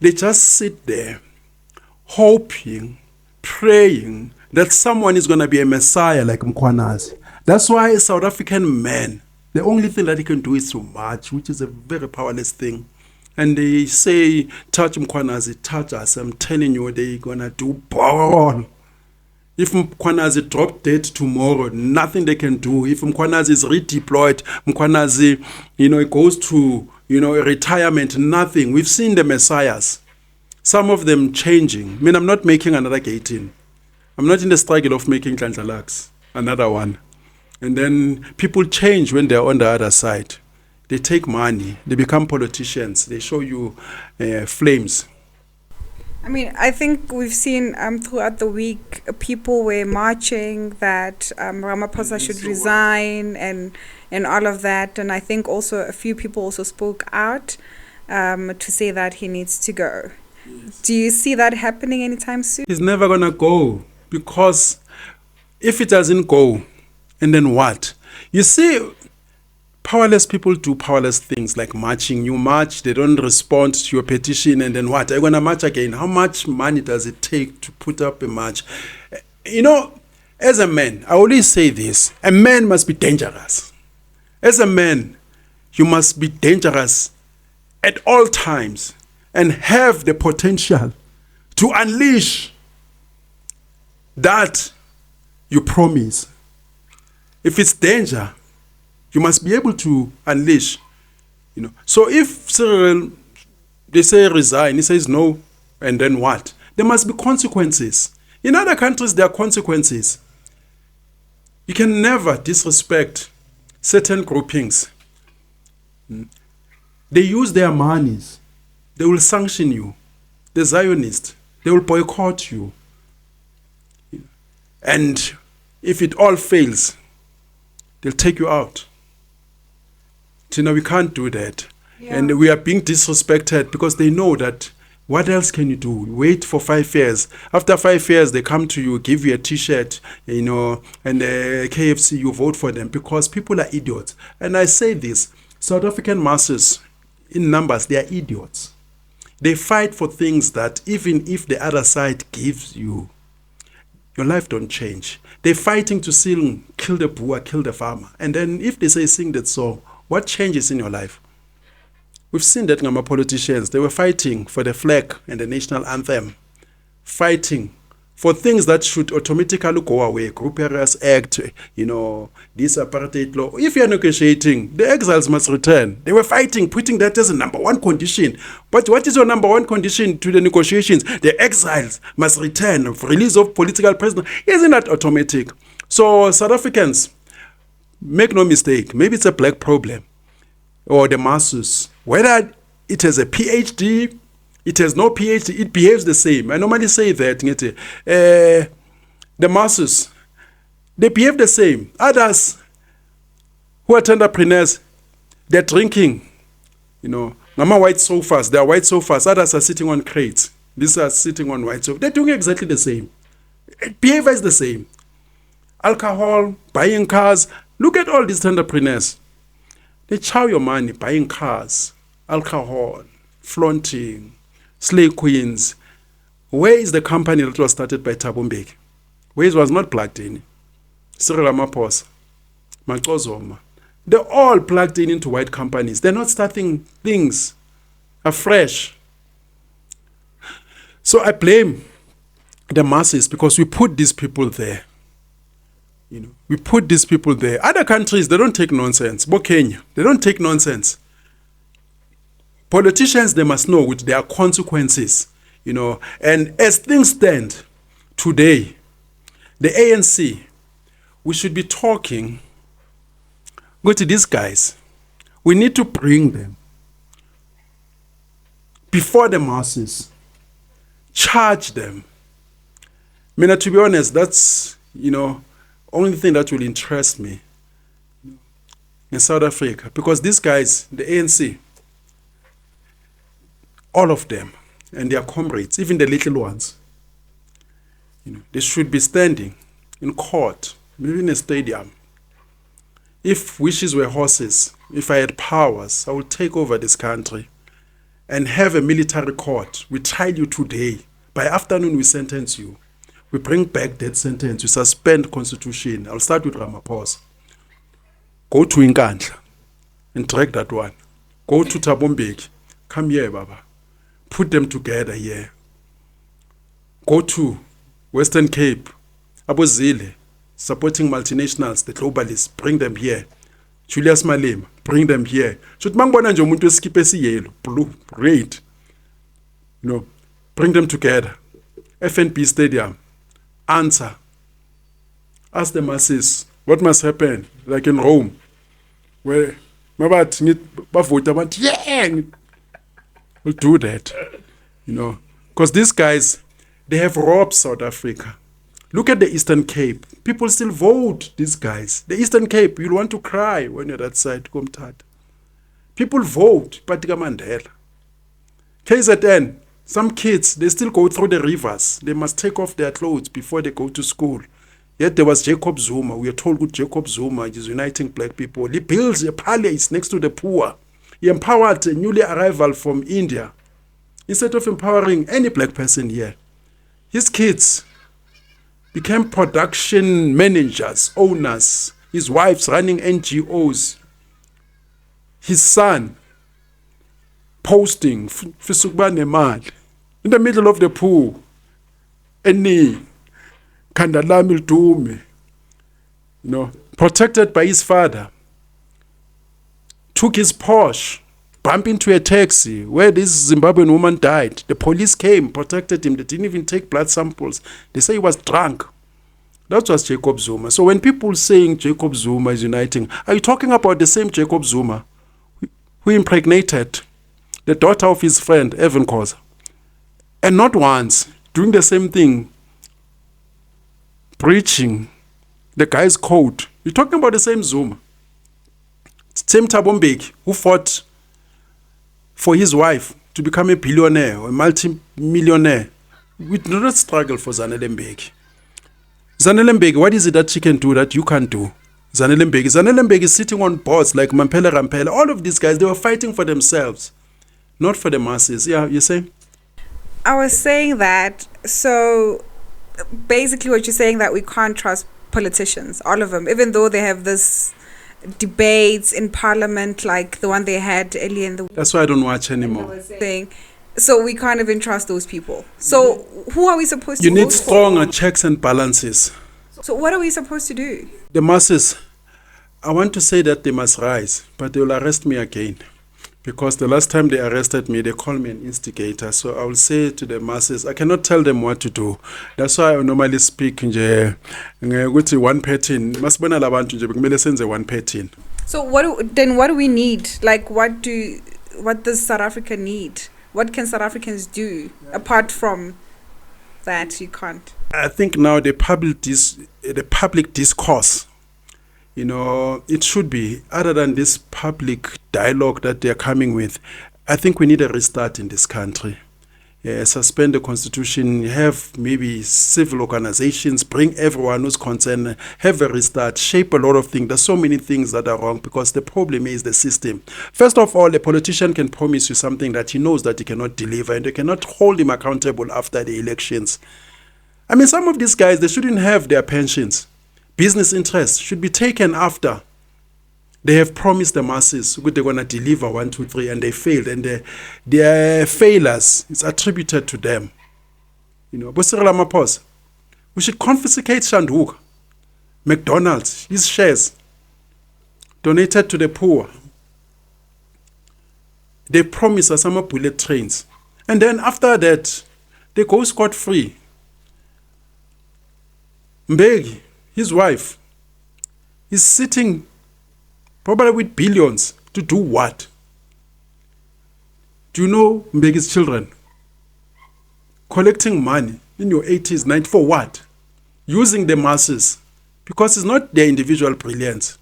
they just sit there, hoping, praying that someone is going to be a messiah like Mkhwanazi. That's why a South African man, the only thing that he can do is to march, which is a very powerless thing. And they say, touch Mkhwanazi, touch us. I'm telling you, they're going to do ball. If Mkhwanazi drop dead tomorrow, nothing they can do. If Mkhwanazi is redeployed, Mkhwanazi, it goes to, retirement, nothing. We've seen the messiahs. Some of them changing. I mean, I'm not making another 18. I'm not in the struggle of making Klantlalax, another one. And then people change when they're on the other side. They take money. They become politicians. They show you flames. I mean, I think we've seen throughout the week, people were marching that Ramaphosa should resign and all of that. And I think also a few people also spoke out to say that he needs to go. Yes. Do you see that happening anytime soon? He's never going to go, because if it doesn't go, and then what? You see, powerless people do powerless things like marching. You march, they don't respond to your petition, and then what? Are you going to march again? How much money does it take to put up a march? As a man, I always say this, a man must be dangerous. As a man, you must be dangerous at all times and have the potential to unleash that you promise. If it's danger, you must be able to unleash. So if Cyril, they say resign, he says no, and then what? There must be consequences. In other countries, there are consequences. You can never disrespect certain groupings. They use their monies. They will sanction you. The Zionists, they will boycott you. And if it all fails, they'll take you out. We can't do that. Yeah. And we are being disrespected because they know that what else can you do? Wait for 5 years. After 5 years, they come to you, give you a T-shirt, and KFC, you vote for them because people are idiots. And I say this, South African masses, in numbers, they are idiots. They fight for things that even if the other side gives you, your life don't change. They're fighting to sing, kill the poor, kill the farmer. And then if they say sing that song, what changes in your life? We've seen that Ngama politicians, they were fighting for the flag and the national anthem, fighting for things that should automatically go away. Group Areas Act, this apartheid law. If you're negotiating, the exiles must return. They were fighting, putting that as a number one condition. But what is your number one condition to the negotiations? The exiles must return, release of political prisoners. Isn't that automatic? So South Africans, make no mistake, maybe it's a black problem, or the masses. Whether it has a PhD, it has no PhD, it behaves the same. I normally say that the masses, they behave the same. Others who are entrepreneurs, they're drinking, Ngama white sofas, they are white sofas. Others are sitting on crates. These are sitting on white sofas. They're doing exactly the same. Behavior is the same. Alcohol, buying cars. Look at all these entrepreneurs. They chow your money buying cars, alcohol, flaunting, slave queens. Where is the company that was started by Thabo Mbeki? Where it was not plugged in? Cyril Ramaphosa, Maqozoma. They're all plugged in into white companies. They're not starting things afresh. So I blame the masses because we put these people there. We put these people there. Other countries, they don't take nonsense. Kenya, they don't take nonsense. Politicians, they must know which there are consequences, And as things stand today, the ANC, we should be talking. Go to these guys. We need to bring them before the masses. Charge them. I mean, to be honest, that's, only thing that will interest me in South Africa. Because these guys, the ANC, all of them, and their comrades, even the little ones, they should be standing in court, maybe in a stadium. If wishes were horses, if I had powers, I would take over this country and have a military court. We trial you today. By afternoon, we sentence you. We bring back that sentence. We suspend constitution. I'll start with Ramaphosa. Go to Nkandla and drag that one. Go to Thabo Mbeki. Come here, Baba. Put them together here. Go to Western Cape. Cele, supporting multinationals, the globalists. Bring them here. Julius Malema. Bring them here. Should mangibona nje umuntu weskipe esiyellow, blue, red. Bring them together. FNB Stadium. Answer. Ask the masses what must happen, like in Rome, where yeah, we'll do that, because these guys, they have robbed South Africa. Look at the Eastern Cape. People still vote these guys. The Eastern Cape, you'll want to cry when you're that side. People vote, Patika Mandela. KZN, some kids, they still go through the rivers. They must take off their clothes before they go to school. Yet there was Jacob Zuma. We are told that Jacob Zuma is uniting black people. He builds a palace next to the poor. He empowered a newly arrival from India. Instead of empowering any black person here, his kids became production managers, owners. His wife's running NGOs. His son posting in the middle of the pool. Any Kandalami Dumi, protected by his father, took his Porsche, bumped into a taxi where this Zimbabwean woman died. The police came, protected him. They didn't even take blood samples. They say he was drunk. That was Jacob Zuma. So when people saying Jacob Zuma is uniting, are you talking about the same Jacob Zuma who impregnated the daughter of his friend, Evan Khoza? And not once, doing the same thing, breaching the guy's code. You're talking about the same Zuma. Same Thabo Mbeki, who fought for his wife to become a billionaire or a multi-millionaire. We do not struggle for Zanele Mbeki. Zanele Mbeki, what is it that she can do that you can't do? Zanele Mbeki is sitting on boards like Mampela Rampela. All of these guys, they were fighting for themselves, not for the masses. Yeah, you say? I was saying that, so basically what you're saying, that we can't trust politicians, all of them, even though they have this debates in parliament like the one they had earlier in the week. That's why I don't watch anymore. So we can't even trust those people. So who are we supposed to You need vote stronger for? checks and balances. So what are we supposed to do? The masses, I want to say that they must rise, but they will arrest me again. Because the last time they arrested me, they called me an instigator. So I will say to the masses, I cannot tell them what to do. That's why I normally speak nje ukuthi one pattern. Masibona labantu nje bekumele senze one pattern. So what do we need? Like what does South Africa need? What can South Africans do apart from that? You can't. I think now the public discourse, it should be, other than this public dialogue that they're coming with, I think we need a restart in this country. Suspend the constitution, have maybe civil organizations, bring everyone who's concerned, have a restart, shape a lot of things. There's so many things that are wrong because the problem is the system. First of all, a politician can promise you something that he knows that he cannot deliver, and they cannot hold him accountable after the elections. I mean, some of these guys, they shouldn't have their pensions. Business interests should be taken after they have promised the masses they're going to deliver 1, 2, 3, and they failed, and their failures is attributed to them. President Ramaphosa, we should confiscate Shanduka, McDonald's, his shares, donated to the poor. They promise us some bullet trains, and then after that, they go scot-free. Bheki, his wife, He's sitting probably with billions to do what? Do you know Mbeki's children collecting money in your 80s, 90s for what? Using the masses, because it's not their individual brilliance.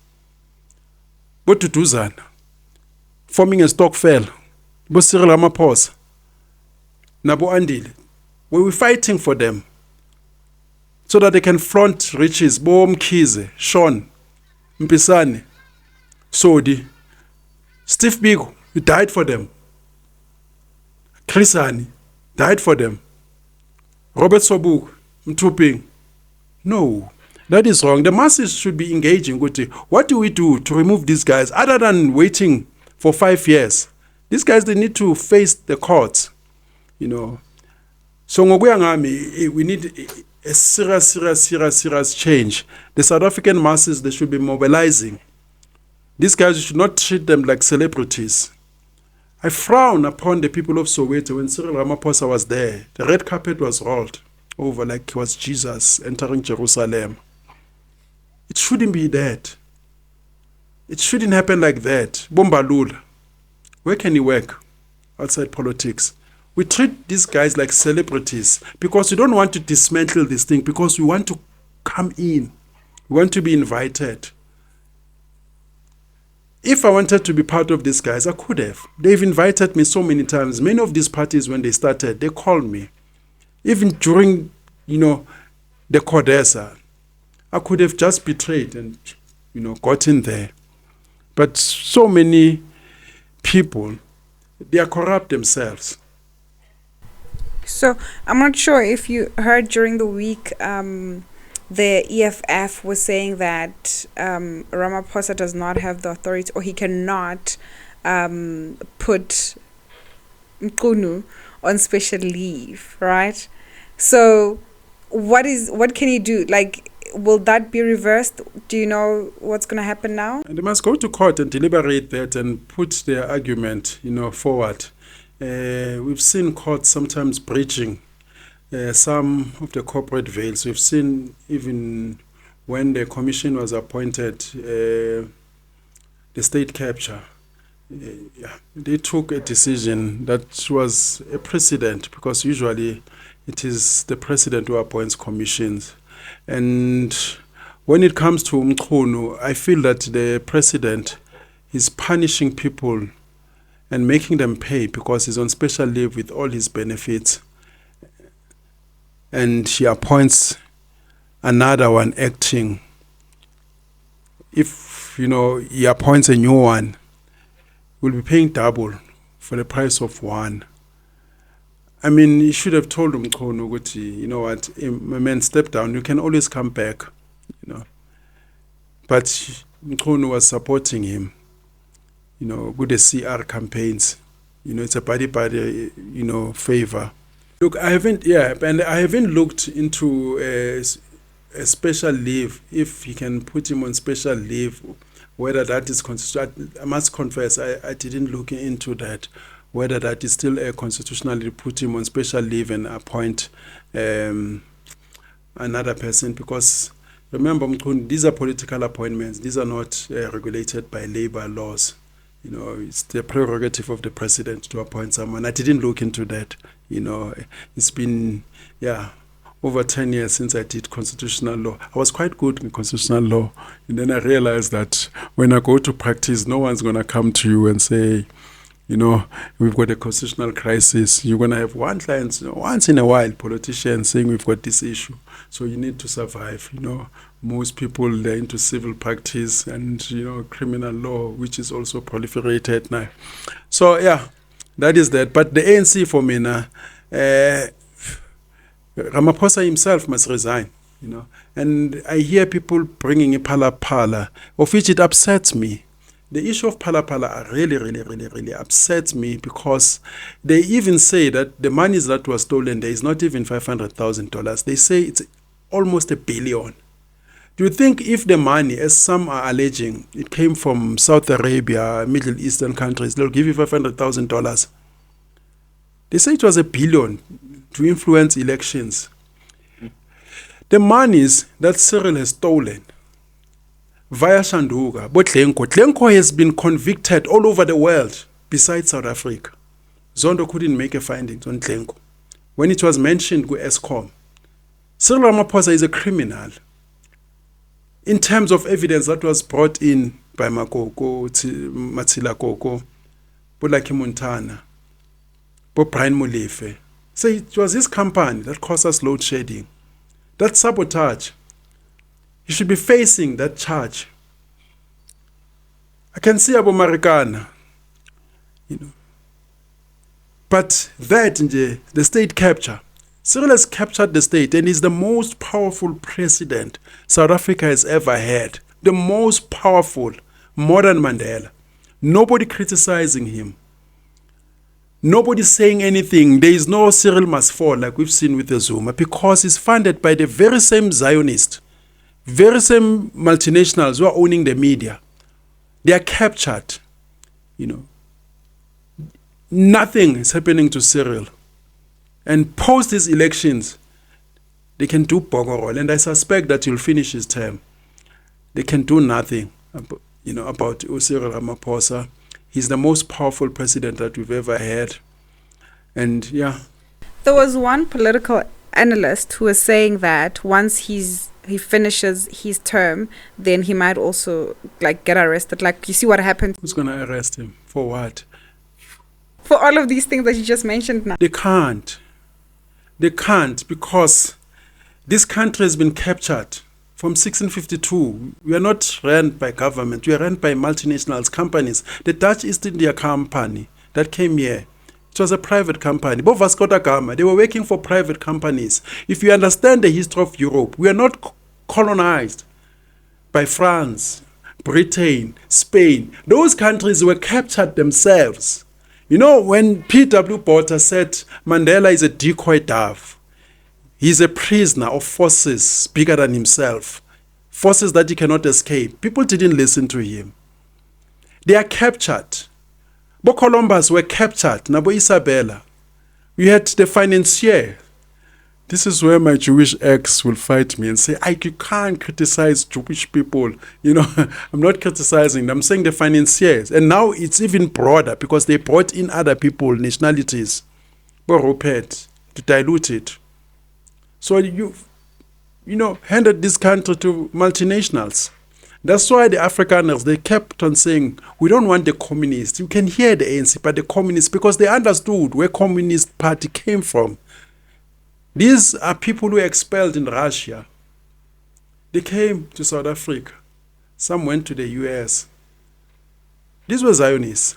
But to do that, forming a stokvel, but Cele Ramaphosa, Nabo Andile, we're fighting for them so that they can flaunt riches. Bo Mkhize, Sean, Mpisane, Sodi, Steve Biko, he died for them. Chris Hani died for them. Robert Sobuk, Mtuping. No, that is wrong. The masses should be engaging with it. What do we do to remove these guys other than waiting for 5 years? These guys, they need to face the courts, you know. So we need a serious change. The South African masses, they should be mobilizing. These guys, you should not treat them like celebrities. I frown upon the people of Soweto when Cyril Ramaphosa was there. The red carpet was rolled over like it was Jesus entering Jerusalem. It shouldn't be that. It shouldn't happen like that. Bombalula. Where can he work? Outside politics. We treat these guys like celebrities because we don't want to dismantle this thing, because we want to come in. We want to be invited. If I wanted to be part of these guys, I could have. They've invited me so many times. Many of these parties, when they started, they called me. Even during, the Codesa, I could have just betrayed and, gotten there. But so many people, they are corrupt themselves. So I'm not sure if you heard during the week, the EFF was saying that Ramaphosa does not have the authority, or he cannot put Mkhunu on special leave, right? So what can he do? Like, will that be reversed? Do you know what's going to happen now? And they must go to court and deliberate that and put their argument, forward. We've seen courts sometimes breaching some of the corporate veils. We've seen even when the commission was appointed, the state capture, they took a decision that was a precedent, because usually it is the president who appoints commissions. And when it comes to Mkhunu, I feel that the president is punishing people and making them pay because he's on special leave with all his benefits. And he appoints another one acting. If, he appoints a new one, we'll be paying double for the price of one. I mean, you should have told Mkhunu, you know what, my man, step down. You can always come back, But Mkhunu was supporting him, with the CR campaigns. It's a body, favor. Look, I haven't looked into a special leave, if he can put him on special leave, whether that is constitutional. I must confess, I didn't look into that, whether that is still constitutional to put him on special leave and appoint another person, because remember, these are political appointments. These are not regulated by labor laws. It's the prerogative of the president to appoint someone. I didn't look into that. It's been, over 10 years since I did constitutional law. I was quite good in constitutional law. And then I realized that when I go to practice, no one's going to come to you and say, we've got a constitutional crisis. You're going to have one client, once in a while, politicians saying we've got this issue. So you need to survive. Most people, they're into civil practice and, criminal law, which is also proliferated now. So, that is that. But the ANC for me now, Ramaphosa himself must resign, And I hear people bringing a pala, of which it upsets me. The issue of pala really upsets me, because they even say that the monies that were stolen there is not even $500,000. They say it's almost $1 billion. Do you think if the money, as some are alleging, it came from Saudi Arabia, Middle Eastern countries, they'll give you $500,000? They say it was $1 billion to influence elections. The monies that Cyril has stolen, via Shanduga, but Tlenko has been convicted all over the world besides South Africa. Zondo couldn't make a finding on Tlenko. When it was mentioned with ESCOM, Cyril Ramaphosa is a criminal. In terms of evidence that was brought in by Makoko, Matsila Koko, Bulaki Montana, Brian Molefe. So it was his company that caused us load shedding. That sabotage. You should be facing that charge. I can see Abu Marikana, But that, the state capture. Cyril has captured the state and is the most powerful president South Africa has ever had. The most powerful, more than Mandela. Nobody criticizing him. Nobody saying anything. There is no Cyril must fall like we've seen with the Zuma because he's funded by the very same Zionists, very same multinationals who are owning the media. They are captured. Nothing is happening to Cyril. And post these elections, they can do bogorol. And I suspect that he'll finish his term. They can do nothing about Cyril Ramaphosa. He's the most powerful president that we've ever had. And yeah. There was one political analyst who was saying that once he finishes his term, then he might also get arrested. You see what happened? Who's going to arrest him? For what? For all of these things that you just mentioned now. They can't. They can't because this country has been captured from 1652. We are not run by government. We are run by multinationals, companies. The Dutch East India Company that came here, it was a private company. Both Vasco da Gama, they were working for private companies. If you understand the history of Europe, we are not colonized by France, Britain, Spain. Those countries were captured themselves. When P.W. Botha said Mandela is a decoy dove, he's a prisoner of forces bigger than himself, forces that he cannot escape. People didn't listen to him. They are captured. Bo Columbus were captured. Nabo Isabella. We had the financier. This is where my Jewish ex will fight me and say, Ike, you can't criticize Jewish people. I'm not criticizing them. I'm saying the financiers. And now it's even broader because they brought in other people, nationalities, but Rupert, to dilute it. So you handed this country to multinationals. That's why the Afrikaners, they kept on saying, we don't want the communists. You can hear the ANC, but the communists, because they understood where Communist Party came from. These are people who were expelled in Russia. They came to South Africa. Some went to the US. These were Zionists.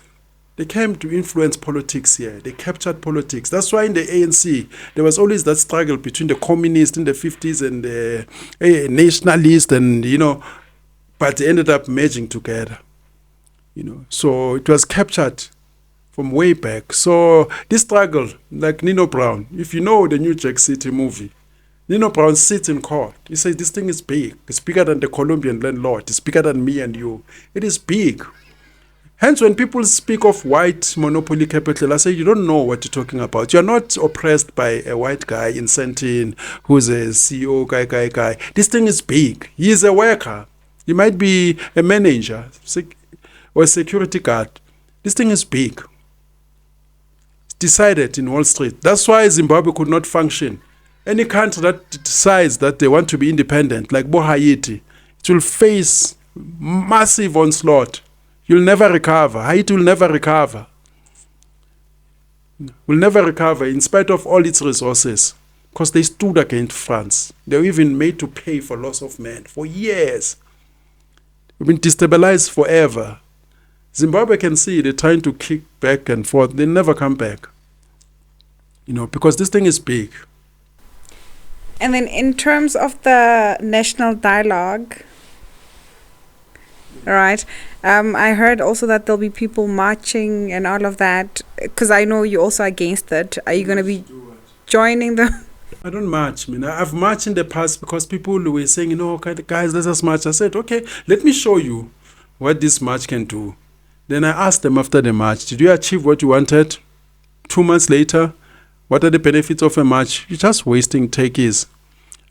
They came to influence politics here. They captured politics. That's why in the ANC, there was always that struggle between the communists in the 50s and the nationalists and, but they ended up merging together. So it was captured from way back. So this struggle, like Nino Brown, if you know the new Jack City movie, Nino Brown sits in court. He says, this thing is big. It's bigger than the Colombian landlord. It's bigger than me and you. It is big. Hence, when people speak of white monopoly capital, I say, you don't know what you're talking about. You're not oppressed by a white guy in Sentin who's a CEO guy. This thing is big. He is a worker. He might be a manager or a security guard. This thing is big. Decided in Wall Street. That's why Zimbabwe could not function. Any country that decides that they want to be independent, like Haiti, it will face massive onslaught. You'll never recover. Haiti will never recover. Will never recover in spite of all its resources because they stood against France. They were even made to pay for loss of men for years. We've been destabilized forever. Zimbabwe can see they're trying to kick back and forth. They never come back. Because this thing is big. And then in terms of the national dialogue, right, I heard also that there'll be people marching and all of that, because I know you're also against it. Are you going to be joining them? I don't march. I've marched in the past because people were saying, guys, let us march. I said, okay, let me show you what this march can do. Then I asked them after the march, did you achieve what you wanted? 2 months later, what are the benefits of a march? You're just wasting techies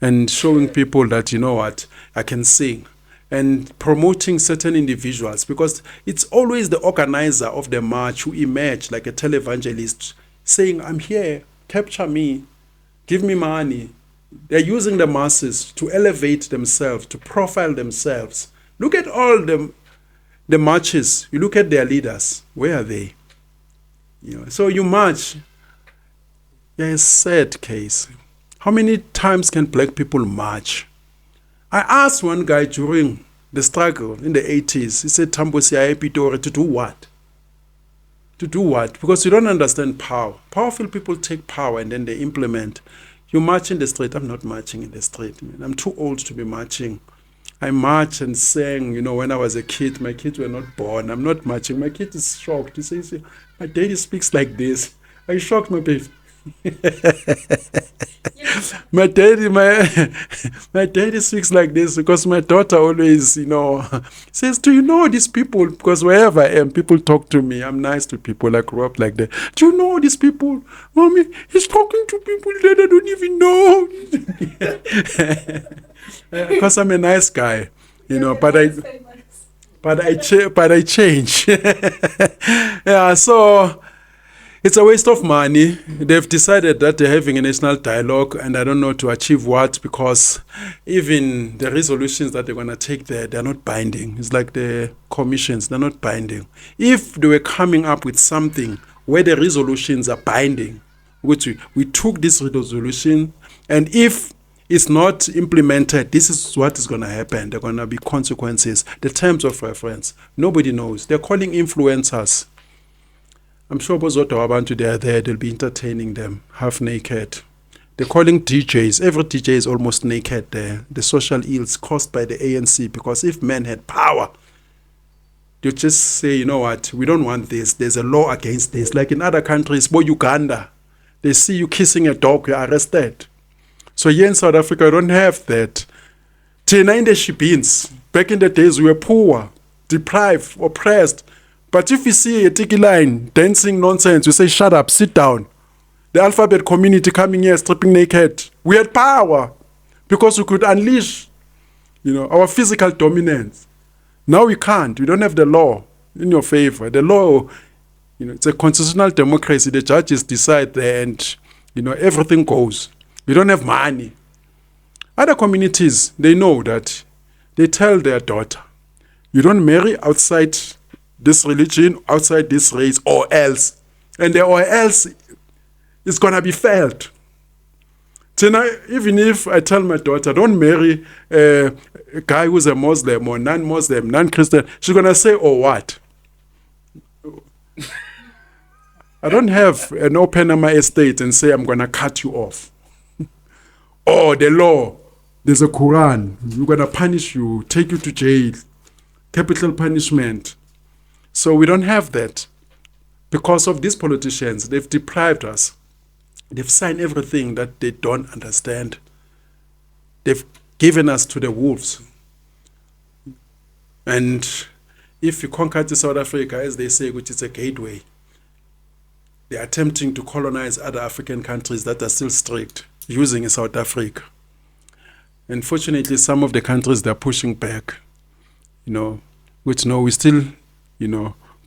and showing people that, I can sing. and promoting certain individuals, because it's always the organizer of the march who emerge like a televangelist saying, I'm here, capture me, give me money. They're using the masses to elevate themselves, to profile themselves. Look at all the marches. You look at their leaders. Where are they? So you march. Yeah, it's a sad case. How many times can black people march? I asked one guy during the struggle in the 80s, he said, Tambo siya ePitori, to do what? To do what? Because you don't understand power. Powerful people take power and then they implement. You march in the street. I'm not marching in the street. I'm too old to be marching. I march and sang, when I was a kid. My kids were not born. I'm not marching. My kid is shocked. He says, my daddy speaks like this. I shocked my baby. my daddy speaks like this because my daughter always, says, do you know these people? Because wherever I am, people talk to me. I'm nice to people. I grew up like that. Do you know these people? Mommy, he's talking to people that I don't even know. Because I'm a nice guy, but I change. Yeah, so it's a waste of money. They've decided that they're having a national dialogue, and I don't know to achieve what, because even the resolutions that they're going to take there, they're not binding. It's like the commissions, they're not binding. If they were coming up with something where the resolutions are binding, which we took this resolution, and if it's not implemented, this is what is going to happen. There are going to be consequences. The terms of reference, nobody knows. They're calling influencers. I'm sure Bozoto they are there, they'll be entertaining them, half naked. They're calling DJs. Every DJ is almost naked there. The social ills caused by the ANC, because if men had power, you just say, you know what, we don't want this. There's a law against this. Like in other countries, Uganda, they see you kissing a dog, you're arrested. So here in South Africa, we don't have that. Tina in the Shibins, back in the days, we were poor, deprived, oppressed. But if you see a tiki line dancing nonsense, you say, shut up, sit down. The alphabet community coming here stripping naked. We had power because we could unleash, our physical dominance. Now we can't. We don't have the law in your favor. The law, it's a constitutional democracy. The judges decide there and, everything goes. We don't have money. Other communities, they know that. They tell their daughter, you don't marry outside this religion, outside this race, or else. And the or else is going to be felt. Even if I tell my daughter, don't marry a guy who's a Muslim or non-Muslim, non-Christian, she's going to say, oh, what? I don't have an open on my estate and say, I'm going to cut you off. Oh, the law, there's a Quran, we're going to punish you, take you to jail, capital punishment. So we don't have that. Because of these politicians, they've deprived us. They've signed everything that they don't understand. They've given us to the wolves. And if you conquer to South Africa, as they say, which is a gateway, they're attempting to colonize other African countries that are still strict, using South Africa. Unfortunately, some of the countries, they're pushing back, which we still,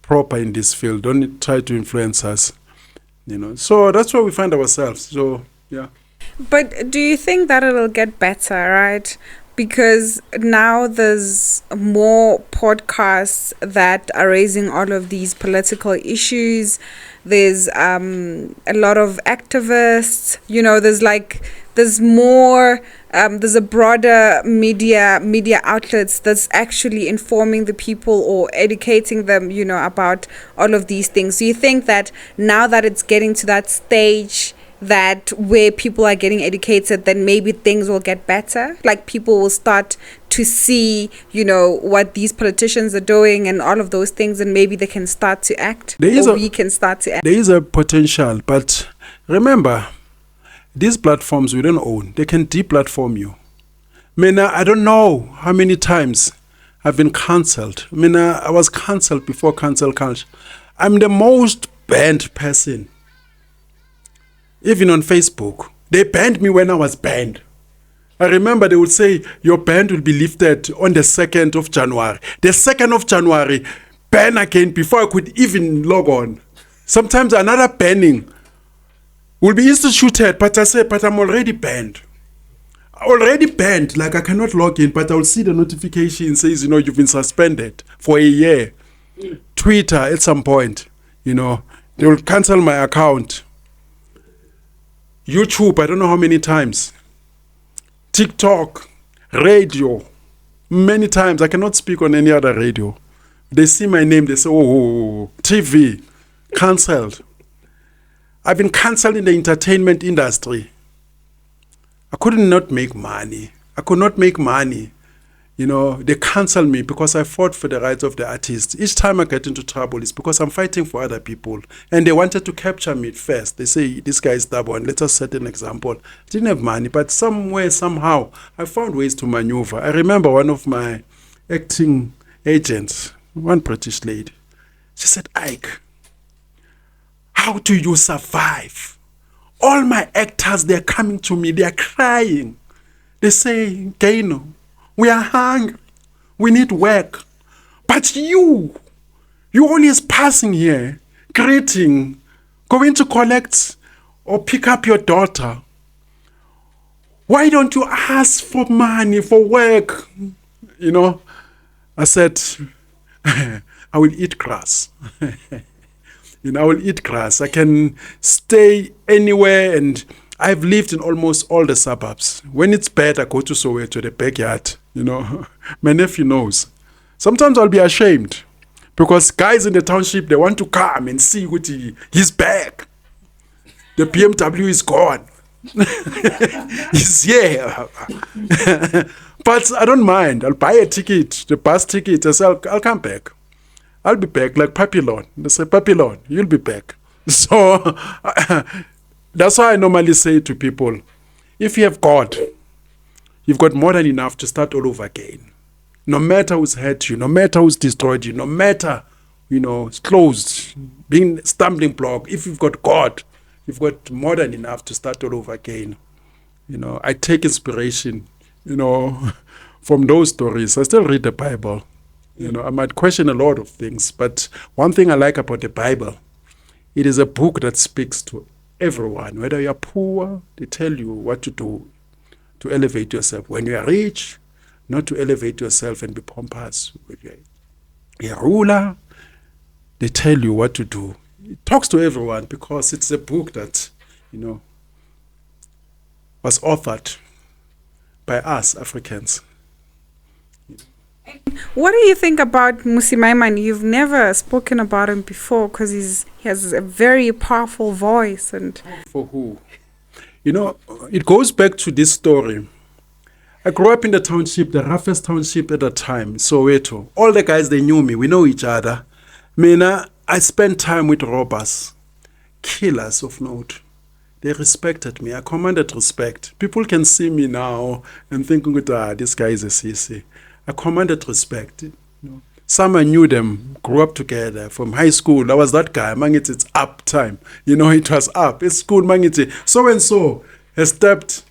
proper in this field. Don't try to influence us, So that's where we find ourselves. So, yeah. But do you think that it'll get better, right? Because now there's more podcasts that are raising all of these political issues. There's a lot of activists, there's more, there's a broader media outlets that's actually informing the people or educating them, about all of these things. Do you think that now that it's getting to that stage that where people are getting educated, then maybe things will get better? Like people will start to see, what these politicians are doing and all of those things, and maybe they can start to act, we can start to act. There is a potential, but remember, these platforms we don't own. They can deplatform you. I don't know how many times I've been cancelled. I was cancelled before cancel culture. I'm the most banned person. Even on Facebook. They banned me when I was banned. I remember they would say your ban will be lifted on the 2nd of January. The 2nd of January, ban again before I could even log on. Sometimes another banning will be instituted, but I say, but I'm already banned. Already banned, like I cannot log in, but I'll see the notification says, you've been suspended for a year. Twitter at some point, they will cancel my account. YouTube, I don't know how many times. TikTok, radio, many times. I cannot speak on any other radio. They see my name, they say, oh, TV, cancelled. I've been cancelled in the entertainment industry. I could not make money. I could not make money. They cancel me because I fought for the rights of the artists. Each time I get into trouble, it's because I'm fighting for other people. And they wanted to capture me first. They say, this guy is stubborn. Let us set an example. I didn't have money, but somewhere, somehow, I found ways to maneuver. I remember one of my acting agents, one British lady. She said, Ike, how do you survive? All my actors, they're coming to me. They're crying. They say, Gaino, we are hungry. We need work. But you always passing here, greeting, going to collect or pick up your daughter. Why don't you ask for money, for work? I said, I will eat grass. I will eat grass. I can stay anywhere, and I've lived in almost all the suburbs. When it's bad, I go to Soweto, the backyard. My nephew knows. Sometimes I'll be ashamed because guys in the township, they want to come and see what he's back. The BMW is gone. He's here. But I don't mind. I'll buy a ticket, the bus ticket. I say, I'll come back. I'll be back like Papillon. They say, Papillon, you'll be back. So that's why I normally say to people, if you have God, you've got more than enough to start all over again. No matter who's hurt you, no matter who's destroyed you, no matter, it's closed, being stumbling block, if you've got God, you've got more than enough to start all over again. I take inspiration, from those stories. I still read the Bible. I might question a lot of things, but one thing I like about the Bible, it is a book that speaks to everyone. Whether you're poor, they tell you what to do to elevate yourself. When you are rich, not to elevate yourself and be pompous. When you're a ruler, they tell you what to do. It talks to everyone because it's a book that, was authored by us Africans. What do you think about Mmusi Maimane? You've never spoken about him before because he has a very powerful voice. And for who? It goes back to this story. I grew up in the township, the roughest township at the time, Soweto. All the guys, they knew me. We know each other. I spent time with robbers, killers of note. They respected me. I commanded respect. People can see me now and think, this guy is a sissy. I commanded respect. Some I knew them, grew up together from high school. I was that guy. It's up time. It was up. It's school. So-and-so has stepped,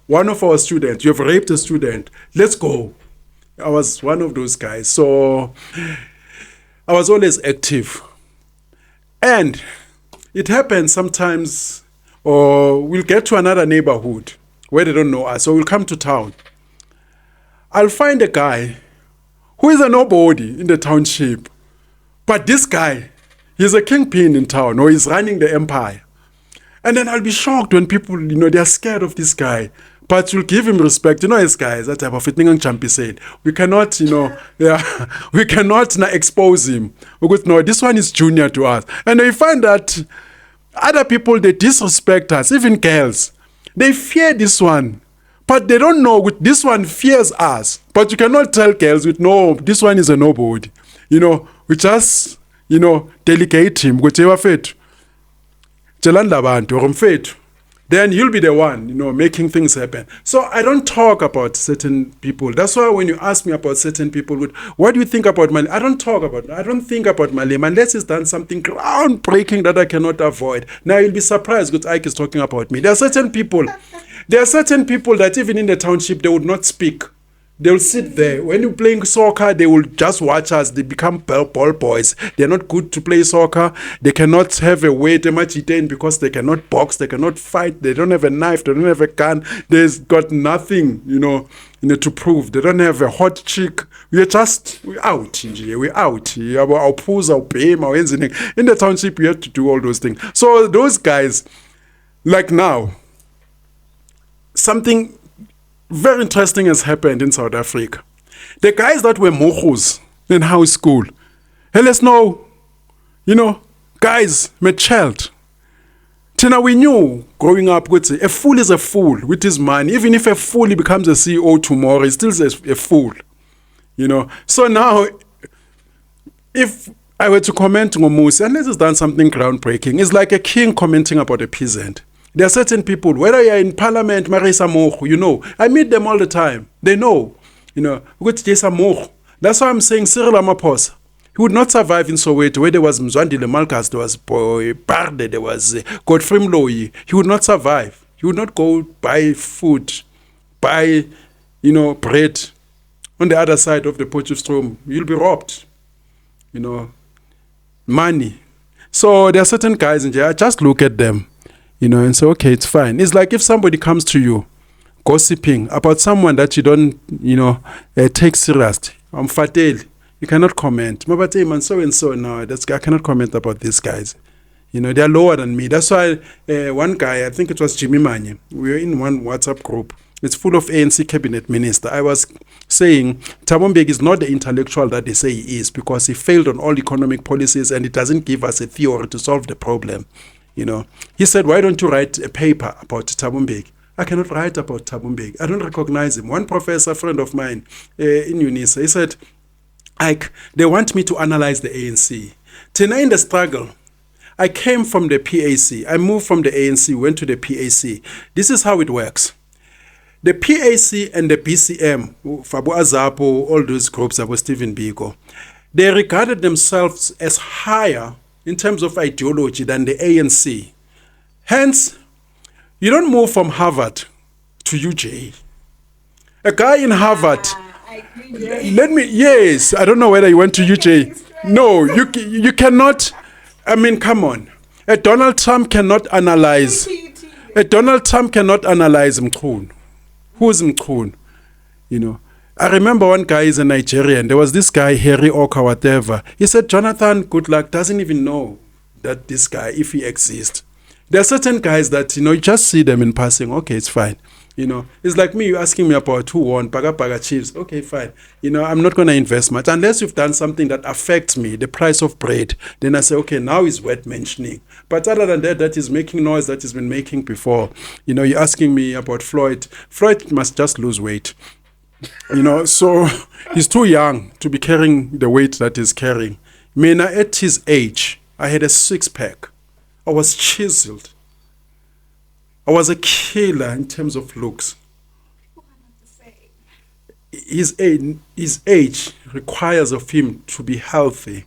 one of our students. You have raped a student. Let's go. I was one of those guys. So I was always active. And it happens sometimes, or we'll get to another neighborhood where they don't know us. So we'll come to town. I'll find a guy who is a nobody in the township. But this guy, he's a kingpin in town, or he's running the empire. And then I'll be shocked when people, they're scared of this guy. But you'll give him respect. As guys, that type of thing Champi said. We cannot, we cannot expose him. Because no, this one is junior to us. And we find that other people, they disrespect us, even girls. They fear this one. But they don't know this one fears us. But you cannot tell girls no, this one is a nobody. We just, delegate him. Then you'll be the one, making things happen. So I don't talk about certain people. That's why when you ask me about certain people, what do you think about Malema? I don't think about Malema unless he's done something groundbreaking that I cannot avoid. Now you'll be surprised because Ike is talking about me. There are certain people. There are certain people that even in the township, they would not speak. They'll sit there. When you're playing soccer, they will just watch us. They become ball boys. They're not good to play soccer. They cannot have a weight, a match eaten because they cannot box. They cannot fight. They don't have a knife. They don't have a gun. There's got nothing, to prove. They don't have a hot chick. We're out. We're out. In the township, we have to do all those things. So those guys, like now, something very interesting has happened in South Africa. The guys that were mochos in high school, hey, let's know, guys, my child. Tina, we knew growing up, a fool is a fool with his money. Even if a fool he becomes a CEO tomorrow, he's still a fool. So now, if I were to comment on Musi, unless he's done something groundbreaking, it's like a king commenting about a peasant. There are certain people, whether you're in parliament, Marisa Moch, I meet them all the time. They know, that's why I'm saying Cyril Ramaphosa, he would not survive in Soweto, where there was Mzwandile Malkas, there was Barde, there was Godfrey Mloyi. He would not survive. He would not go buy food, buy, bread on the other side of the Potchefstroom. You'll be robbed, money. So there are certain guys in there, just look at them. And say, okay, it's fine. It's like if somebody comes to you gossiping about someone that you don't, take seriously. I'm fatal. You cannot comment. Man, so and so. No, I cannot comment about these guys. They are lower than me. That's why one guy, I think it was Jimmy Manye, we were in one WhatsApp group. It's full of ANC cabinet minister. I was saying Thabo Mbeki is not the intellectual that they say he is, because he failed on all economic policies and it doesn't give us a theory to solve the problem. He said, why don't you write a paper about Thabo Mbeki? I cannot write about Thabo Mbeki. I don't recognize him. One professor, friend of mine in UNISA, he said, Ike, they want me to analyze the ANC. Tonight in the struggle, I came from the PAC. I moved from the ANC, went to the PAC. This is how it works. The PAC and the BCM, Fabu Azapo, all those groups, Stephen Biko, they regarded themselves as higher in terms of ideology than the ANC. Hence, you don't move from Harvard to UJ. A guy in Harvard, I don't know whether you went to UJ. No, you cannot, come on. A Donald Trump cannot analyze Mkhwanazi. Who's Mkhwanazi? I remember one guy is a Nigerian. There was this guy, Harry Oka, whatever. He said, Jonathan Goodluck doesn't even know that this guy, if he exists. There are certain guys that, you just see them in passing. Okay, it's fine. It's like me, you asking me about who won, Paga Chiefs. Okay, fine. I'm not going to invest much. Unless you've done something that affects me, the price of bread. Then I say, okay, now it's worth mentioning. But other than that, that is making noise that he's been making before. You're asking me about Floyd. Floyd must just lose weight. So he's too young to be carrying the weight that he's carrying. Mina, at his age, I had a six-pack. I was chiseled. I was a killer in terms of looks. His age requires of him to be healthy.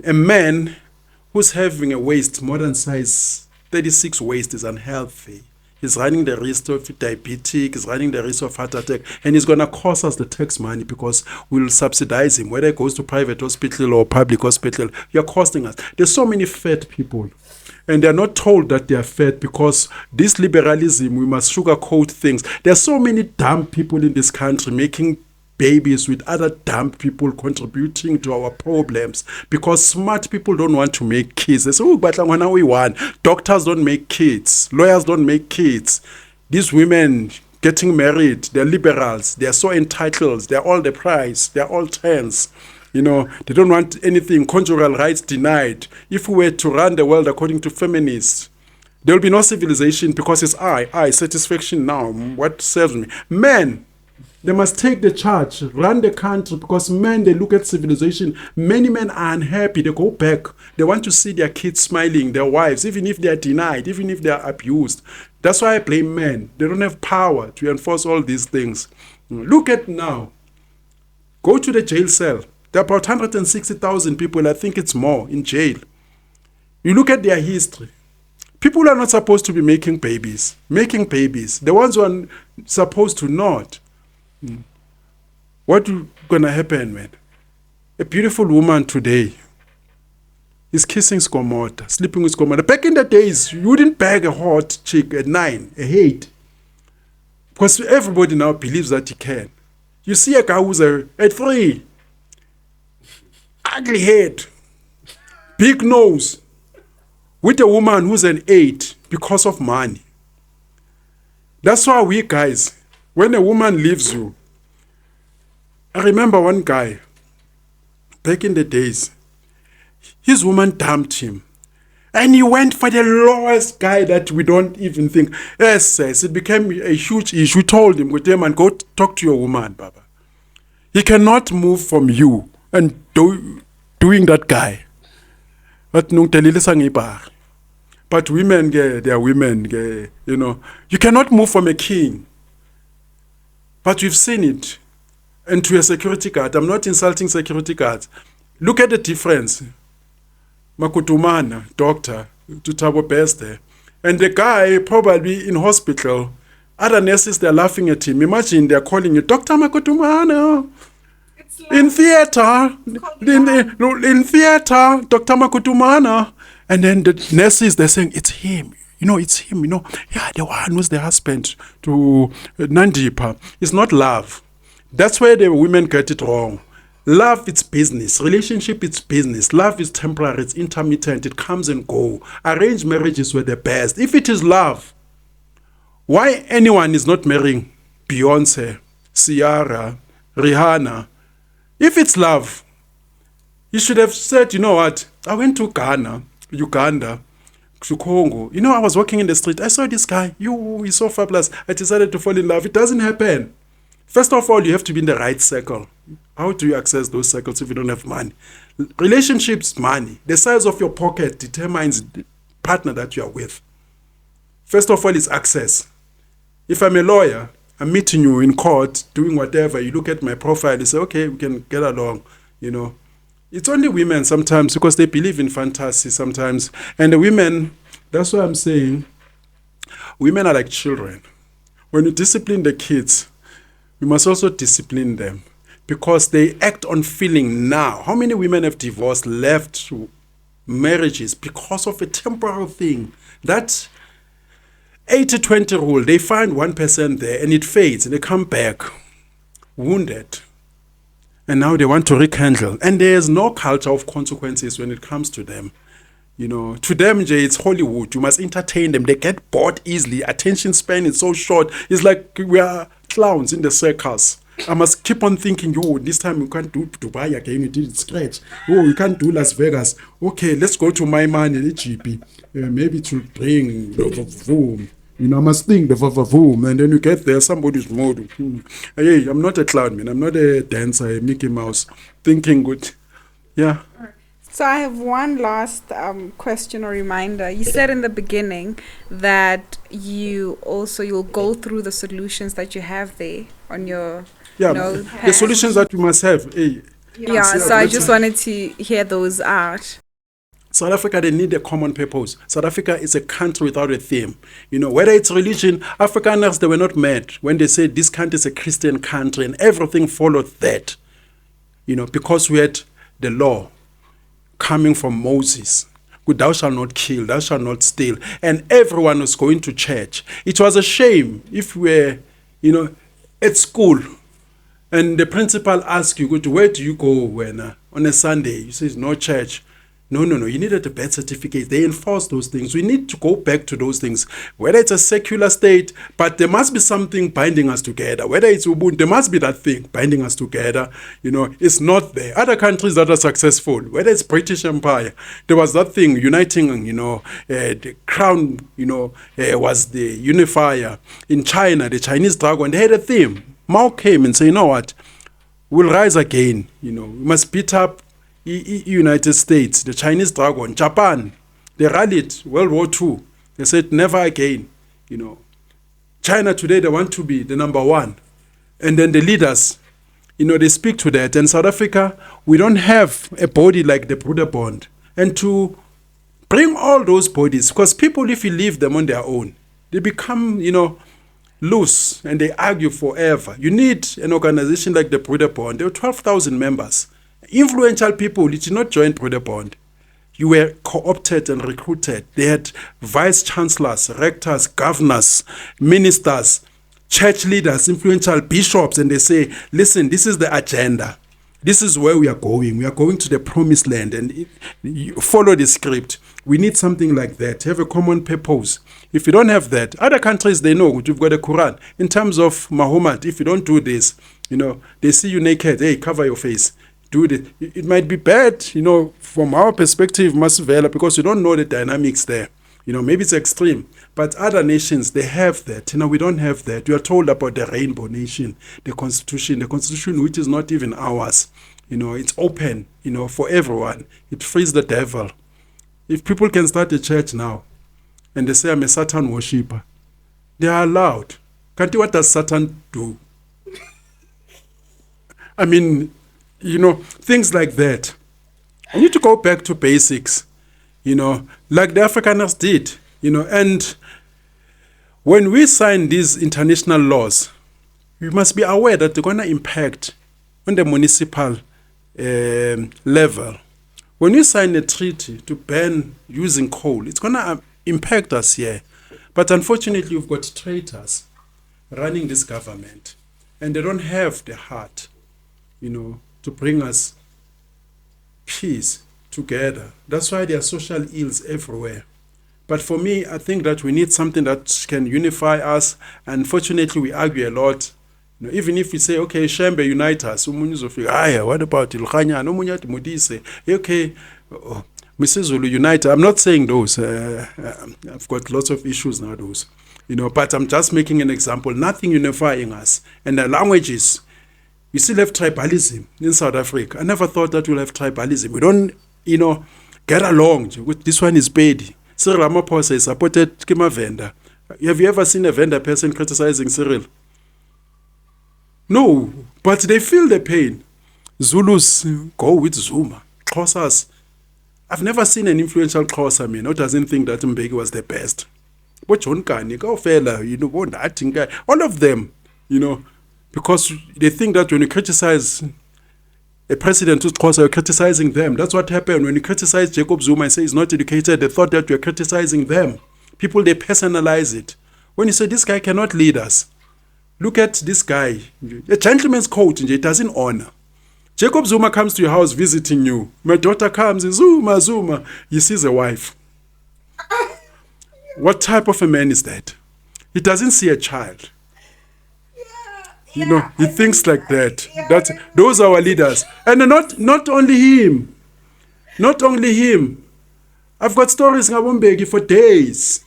A man who's having a waist more than size 36 waist is unhealthy. He's running the risk of diabetic, he's running the risk of heart attack, and he's going to cost us the tax money because we'll subsidize him. Whether he goes to private hospital or public hospital, you're costing us. There's so many fat people, and they're not told that they are fat because this liberalism, we must sugarcoat things. There's so many dumb people in this country making babies with other dumb people contributing to our problems because smart people don't want to make kids. They say, oh, but we want. Doctors don't make kids. Lawyers don't make kids. These women getting married, they're liberals. They're so entitled. They're all the prize. They're all tens. They don't want anything. Conjugal rights denied. If we were to run the world according to feminists, there will be no civilization because it's I, satisfaction now. What serves me? Men, they must take the charge, run the country, because men, they look at civilization. Many men are unhappy. They go back. They want to see their kids smiling, their wives, even if they are denied, even if they are abused. That's why I blame men. They don't have power to enforce all these things. Look at now. Go to the jail cell. There are about 160,000 people, I think it's more, in jail. You look at their history. People are not supposed to be making babies. The ones who are supposed to not. What gonna happen, man? A beautiful woman today is kissing Skomota, sleeping with Skomota. Back in the days, you wouldn't bag a hot chick at 9, a 8. Because everybody now believes that he can. You see a guy who's at 3, ugly head, big nose, with a woman who's an 8 because of money. That's why we guys, when a woman leaves you, I remember one guy, back in the days, his woman dumped him. And he went for the lowest guy that we don't even think. Yes, it became a huge issue. We told him, man, go talk to your woman, Baba. He cannot move from you and doing that guy. But women, they are women, you know. You cannot move from a king. But we've seen it. And to a security guard, I'm not insulting security guards. Look at the difference. Makutumana, doctor, to Tabo Beste. And the guy probably in hospital, other nurses, they're laughing at him. Imagine they're calling you, Dr. Makutumana. In theater, in theater, Dr. Makutumana. And then the nurses, they're saying, it's him. It's him, Yeah, the one who's the husband to Nandipa. It's not love. That's where the women get it wrong. Love, it's business. Relationship, it's business. Love is temporary, it's intermittent, it comes and goes. Arranged marriages were the best. If it is love, why anyone is not marrying Beyonce, Ciara, Rihanna? If it's love, you should have said, you know what, I went to Ghana, Uganda, to Congo. I was walking in the street, I saw this guy, he's so fabulous. I decided to fall in love. It doesn't happen. First of all, you have to be in the right circle. How do you access those circles if you don't have money? Relationships, money. The size of your pocket determines the partner that you are with. First of all, it's access. If I'm a lawyer, I'm meeting you in court, doing whatever, you look at my profile, you say, okay, we can get along, It's only women sometimes because they believe in fantasy sometimes. And the women, that's why I'm saying, women are like children. When you discipline the kids, we must also discipline them because they act on feeling now. How many women have divorced, left marriages because of a temporal thing? That 80-20 rule, they find 1% there and it fades and they come back wounded. And now they want to rekindle. And there's no culture of consequences when it comes to them. To them, Jay, it's Hollywood. You must entertain them. They get bored easily. Attention span is so short. It's like we are clowns in the circus. I must keep on thinking, this time you can't do Dubai again. You did it scratch. You can't do Las Vegas. Okay, let's go to my man in the GP. Maybe to bring the boom. I must think the boom. And then you get there, somebody's mode. Hey, I'm not a clown, man. I'm not a dancer, a Mickey Mouse. Thinking good. Yeah. So I have one last question or reminder. You said in the beginning that you'll go through the solutions that you have there on your the solutions that we must have. Hey, so I just wanted to hear those out. South Africa, they need a common purpose. South Africa is a country without a theme. Whether it's religion, Afrikaners, they were not mad when they said this country is a Christian country and everything followed that. Because we had the law coming from Moses. Thou shalt not kill, thou shalt not steal. And everyone was going to church. It was a shame if we were, at school and the principal asks you, where do you go when on a Sunday? You say, no church. No. You needed a birth certificate. They enforce those things. We need to go back to those things. Whether it's a secular state, but there must be something binding us together. Whether it's Ubuntu, there must be that thing binding us together. It's not there. Other countries that are successful, whether it's British Empire, there was that thing uniting, the crown, was the unifier. In China, the Chinese dragon, they had a theme. Mao came and said, you know what, we'll rise again. We must beat up United States, the Chinese dragon, Japan. They rallied World War II. They said never again. China today, they want to be the number one. And then the leaders, they speak to that. And South Africa, we don't have a body like the Broederbond. And to Bring all those bodies, because people, if you leave them on their own, they become, loose and they argue forever. You need an organization like the Broederbond. There were 12,000 members. Influential people did not join Broederbond. You were co-opted and recruited. They had vice chancellors, rectors, governors, ministers, church leaders, influential bishops, and they say, listen, this is the agenda. This is where we are going. We are going to the promised land, and you follow the script. We need something like that, have a common purpose. If you don't have that, other countries, they know you've got a Quran. In terms of Muhammad, if you don't do this, they see you naked, hey, cover your face. Do it. It might be bad, from our perspective, Masvela, because you don't know the dynamics there. Maybe it's extreme. But other nations, they have that. We don't have that. We are told about the rainbow nation, the constitution which is not even ours. It's open, for everyone. It frees the devil. If people can start a church now, and they say I'm a Satan worshipper, they are allowed. Can't you, what does Satan do? I mean, things like that. I need to go back to basics, like the Afrikaners did, and when we sign these international laws, we must be aware that they're going to impact on the municipal level. When we sign a treaty to ban using coal, it's going to impact us here. But unfortunately, you've got traitors running this government, and they don't have the heart, to bring us peace together. That's why there are social ills everywhere. But for me, I think that we need something that can unify us. Unfortunately, we argue a lot. Even if we say, okay, Shembe, unite us. What about Ilkhanya? Okay, Mrs. Zulu, unite. I'm not saying those. I've got lots of issues now, those. But I'm just making an example. Nothing unifying us. And the languages, we still have tribalism in South Africa. I never thought that we'll have tribalism. We don't, get along. This one is paid. Cyril Ramaphosa is supported Kima vendor. Have you ever seen a vendor person criticizing Cyril? No, but they feel the pain. Zulus go with Zuma. Xhosas. I've never seen an influential Xhosa man who doesn't think that Bheki was the best. But John Kani, go fella, all of them, because they think that when you criticize a president who's Xhosa, you're criticizing them. That's what happened when you criticize Jacob Zuma and say he's not educated. They thought that you're criticizing them. People, they personalize it. When you say this guy cannot lead us, look at this guy. A gentleman's coat, it doesn't honor. Jacob Zuma comes to your house visiting you. My daughter comes, Zuma. He sees a wife. What type of a man is that? He doesn't see a child. He thinks like that. Those are our leaders. And not only him. Not only him. I've got stories about Bheki for days.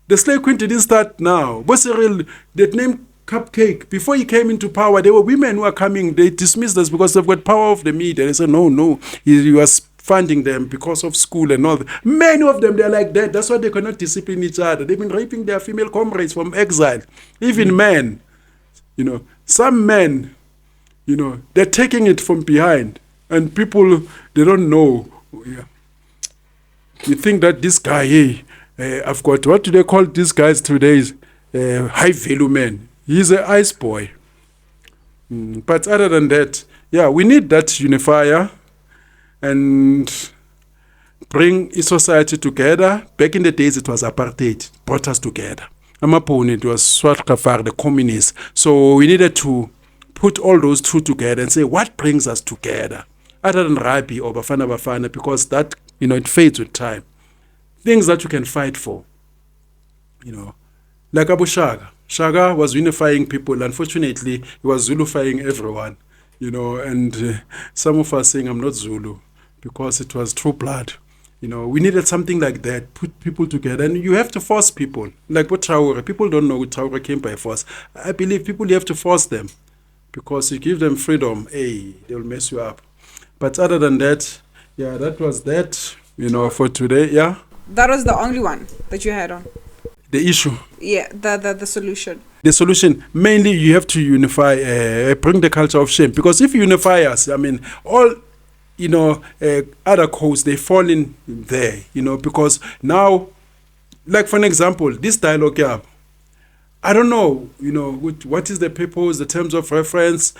The slave queen didn't start now. But Cyril, that name Cupcake, before he came into power, there were women who are coming. They dismissed us because they've got power of the media. They said, no. He was funding them because of school and all that. Many of them, they're like that. That's why they cannot discipline each other. They've been raping their female comrades from exile. Even men. Some men, they're taking it from behind. And people, they don't know. Yeah. You think that this guy, I've got, what do they call these guys today? High value men. He's an ice boy. But other than that, we need that unifier and bring a society together. Back in the days, it was apartheid. It brought us together. Amaponi, it was Swart-Kafar, the communists. So we needed to put all those two together and say, what brings us together? Other than Rabi or Bafana, because that, it fades with time. Things that you can fight for. Like Abu Shaga. Shaga was unifying people. Unfortunately, he was Zulufying everyone. And some of us saying, I'm not Zulu, because it was true blood. We needed something like that, put people together. And you have to force people. Like what Traore. People don't know what Traore came by force. I believe people, you have to force them. Because you give them freedom, they'll mess you up. But other than that, that was that, for today, That was the only one that you had on. The issue. Yeah, the solution. The solution, mainly you have to unify, bring the culture of shame. Because if you unify us, all other coasts, they fall in there, because now, like for an example, this dialogue here, I don't know, what is the purpose, the terms of reference,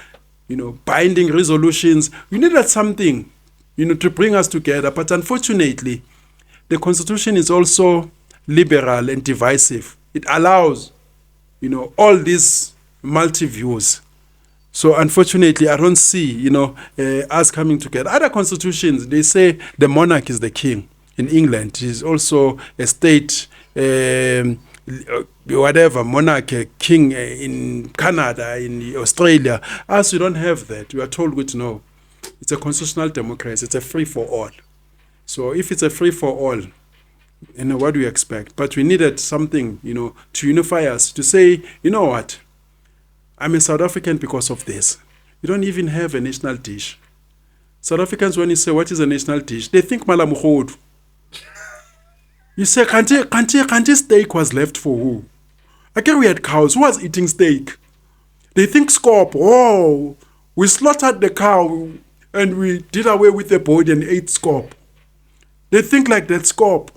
binding resolutions. We needed something, to bring us together. But unfortunately, the Constitution is also liberal and divisive. It allows, all these multi-views. So unfortunately, I don't see, us coming together. Other constitutions, they say the monarch is the king. In England, it is also a state, whatever, monarch, king in Canada, in Australia. Us, we don't have that. We are told, no, it's a constitutional democracy. It's a free-for-all. So if it's a free-for-all, what do we expect? But we needed something, to unify us, to say, you know what? I'm a South African because of this. You don't even have a national dish. South Africans, when you say, what is a national dish? They think malamukhod. You say, can't steak was left for who? Again, we had cows. Who was eating steak? They think scop. Oh, we slaughtered the cow and we did away with the body and ate scop. They think like that, scop.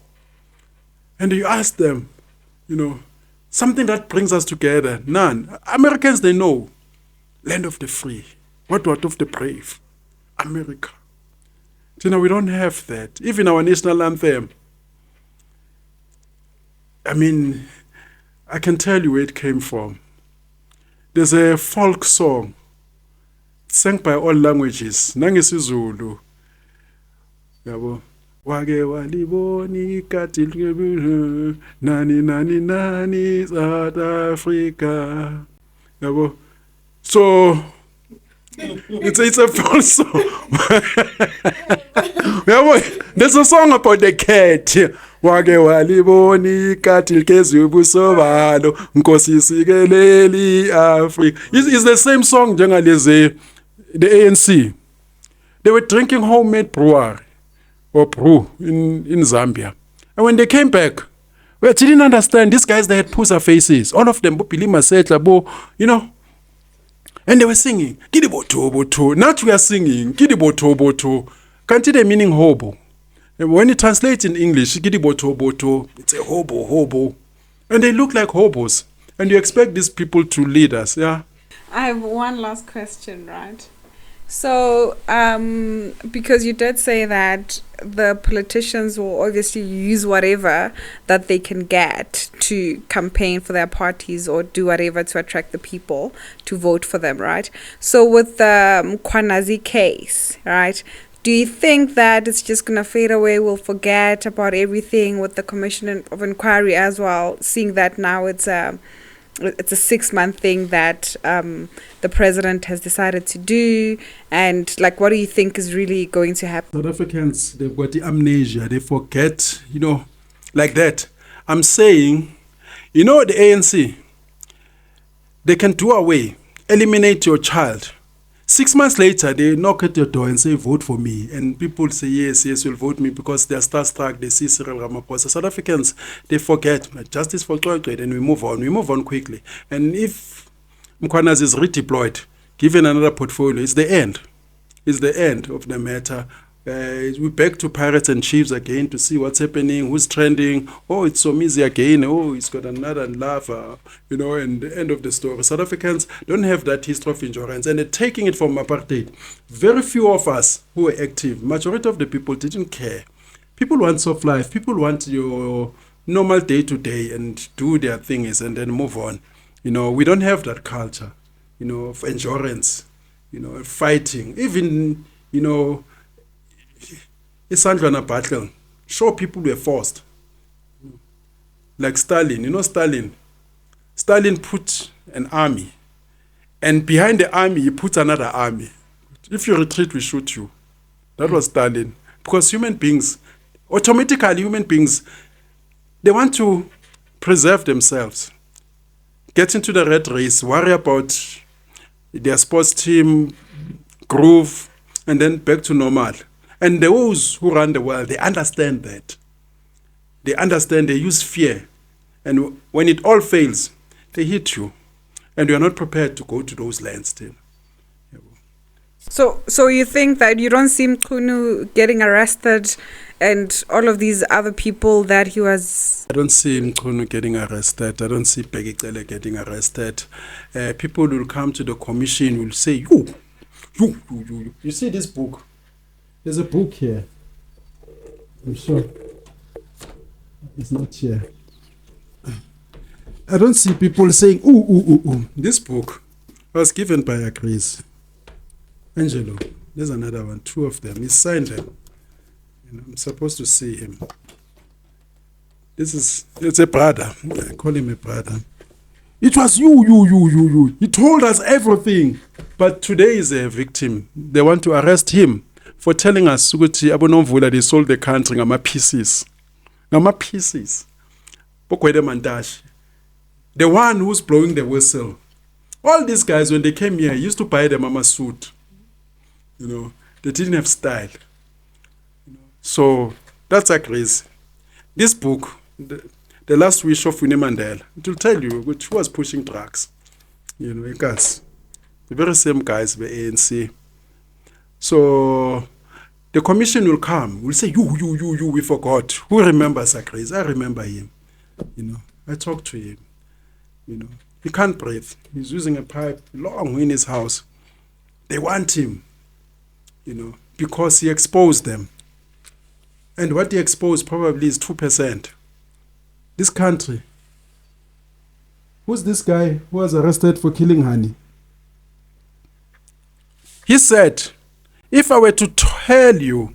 And you ask them, something that brings us together. None. Americans, they know. Land of the free. What of the brave? America. We don't have that. Even our national anthem. I can tell you where it came from. There's a folk song sang by all languages. NangeSizulu. Yabo. Wage waliboni katil nani South Africa. Yabo. So it's a folk song. There's a song about the cat. Wage waliboni katil kezubuso balo nkosi sikeleli Africa. It's the same song njengalezi the ANC. They were drinking homemade brewery or brew in Zambia. And when they came back, we didn't understand. These guys, they had pusa faces. All of them, and they were singing, Kidibotoboto. Not we are singing, Kidibotoboto. Can't the meaning hobo? And when you translate in English, Kidibotoboto, it's a hobo. And they look like hobos. And you expect these people to lead us, yeah? I have one last question, right? So, because you did say that the politicians will obviously use whatever that they can get to campaign for their parties or do whatever to attract the people to vote for them, right? So with the Mkhwanazi case, right, do you think that it's just going to fade away? We'll forget about everything with the Commission of Inquiry as well, seeing that now it's a 6-month thing that the president has decided to do, and what do you think is really going to happen? South Africans, they've got the amnesia, they forget, like that. I'm saying, the ANC, they can do away, eliminate your child. 6 months later, they knock at your door and say, vote for me. And people say, yes, you'll vote me because they're starstruck, they see Cyril Ramaphosa. South Africans, they forget, justice for Cloyd, and we move on quickly. And if Mkhwanazi is redeployed, given another portfolio, it's the end. It's the end of the matter. We're back to pirates and chiefs again to see what's happening, who's trending. Oh, it's Somizi again. Oh, he's got another lover, and the end of the story. South Africans don't have that history of endurance, and they're taking it from apartheid. Very few of us who were active, majority of the people didn't care. People want soft life. People want your normal day-to-day and do their things and then move on. We don't have that culture, of endurance, fighting. Even, Isandlwana battle, sure, people were forced. Like Stalin, Stalin put an army, and behind the army, he put another army. If you retreat, we shoot you. That was Stalin. Because human beings, they want to preserve themselves, get into the rat race, worry about their sports team, groove, and then back to normal. And those who run the world, they understand that. They understand, they use fear. And when it all fails, they hit you. And you are not prepared to go to those lands still. So you think that you don't see Mkhunu getting arrested and all of these other people that he was... I don't see Mkhunu getting arrested. I don't see Cele getting arrested. People will come to the commission, will say, you see this book? There's a book here. I'm sure it's not here. I don't see people saying, ooh. This book was given by Agris. Angelo, there's another one, 2 of them. He signed them. I'm supposed to see him. It's a brother. I call him a brother. It was you. He told us everything. But today is a victim. They want to arrest him for telling us that they sold the country pieces. Pieces. The one who's blowing the whistle. All these guys, when they came here, used to buy them a suit. They didn't have style. So that's crazy. This book, the Last Wish of Winnie Mandela, it will tell you who was pushing drugs. Guys, the very same guys, the ANC. So the commission will come, will say, you, we forgot. Who remembers crazy? I remember him. I talked to him. He can't breathe. He's using a pipe long in his house. They want him, because he exposed them. And what he exposed probably is 2%. This country. Who's this guy who was arrested for killing Hani? He said, if I were to tell you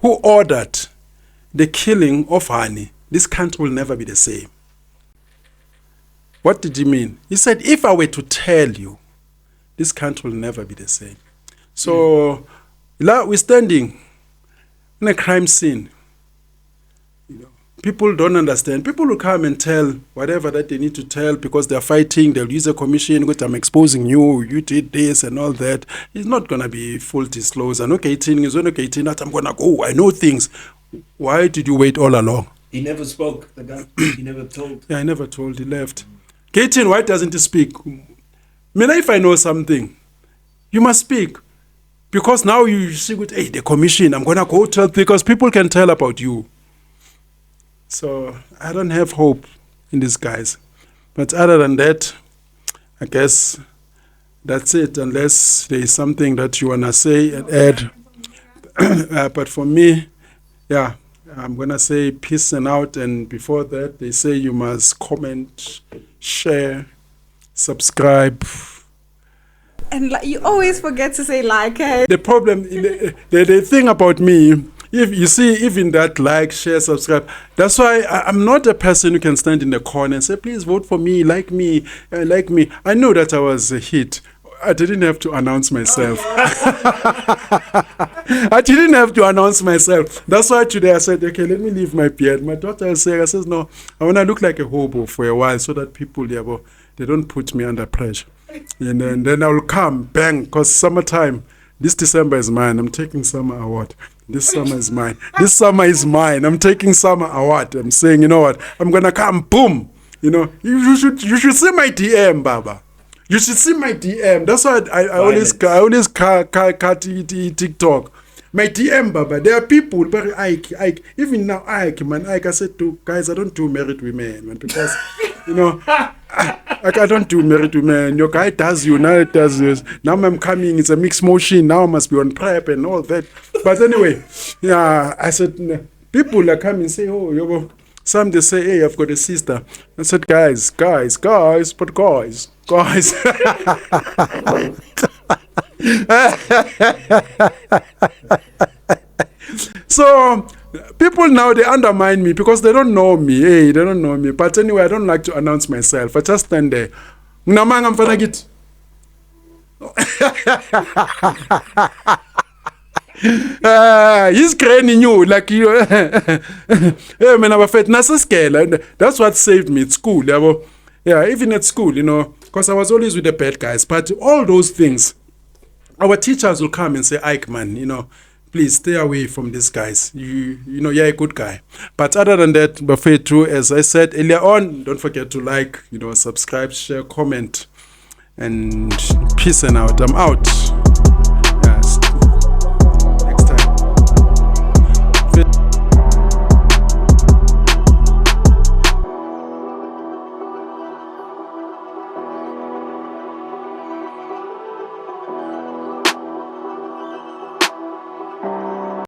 who ordered the killing of Hani, this country will never be the same. What did he mean? He said, if I were to tell you, this country will never be the same. So, we're standing in a crime scene. People don't understand. People will come and tell whatever that they need to tell because they're fighting. They'll use a commission, which I'm exposing you, you did this and all that. It's not going to be full disclosure. I'm going to go. I know things. Why did you wait all along? He never spoke, the guy. He never told. Yeah, I never told. He left. Katin, why doesn't he speak? If I know something, you must speak. Because now you see, hey, the commission, I'm going to go tell, because people can tell about you. So I don't have hope in these guys. But other than that, I guess that's it, unless there is something that you want to say and add. But for me, yeah, I'm going to say peace and out. And before that, they say you must comment, share, subscribe. And you always forget to say like. Hey. The problem, the thing about me, if you see, even that like, share, subscribe, that's why I'm not a person who can stand in the corner and say, please vote for me, like me, like me. I know that I was a hit. I didn't have to announce myself. I didn't have to announce myself. That's why today I said, okay, let me leave my beard. My daughter says, no, I want to look like a hobo for a while so that people, they don't put me under pressure. And then I will come, bang, because summertime, this December is mine. I'm taking summer award. This summer is mine. This summer is mine. I'm taking summer award. I'm saying, you know what? I'm going to come, boom. You should see my DM, Baba. You should see my DM. That's why I always cut TikTok. My DM, Baba. There are people, but Ike, even now, Ike, I said to guys, I don't do married women, man, because, I don't do married women. Your guy does you, now it does this. Now I'm coming, it's a mixed motion. Now I must be on prep and all that. But anyway, yeah, I said, people are coming and say, oh, some they say, hey, I've got a sister. I said, guys. So people now, they undermine me because they don't know me. Hey, they don't know me. But anyway, I don't like to announce myself. I just stand there. He's crying you like you. Hey, man, I'm afraid. That's what saved me at school. Yeah, even at school, because I was always with the bad guys. But all those things, our teachers will come and say, Ike, man, please stay away from these guys. You're a good guy. But other than that, buffet too, as I said earlier on, don't forget to like, subscribe, share, comment, and peace and out. I'm out.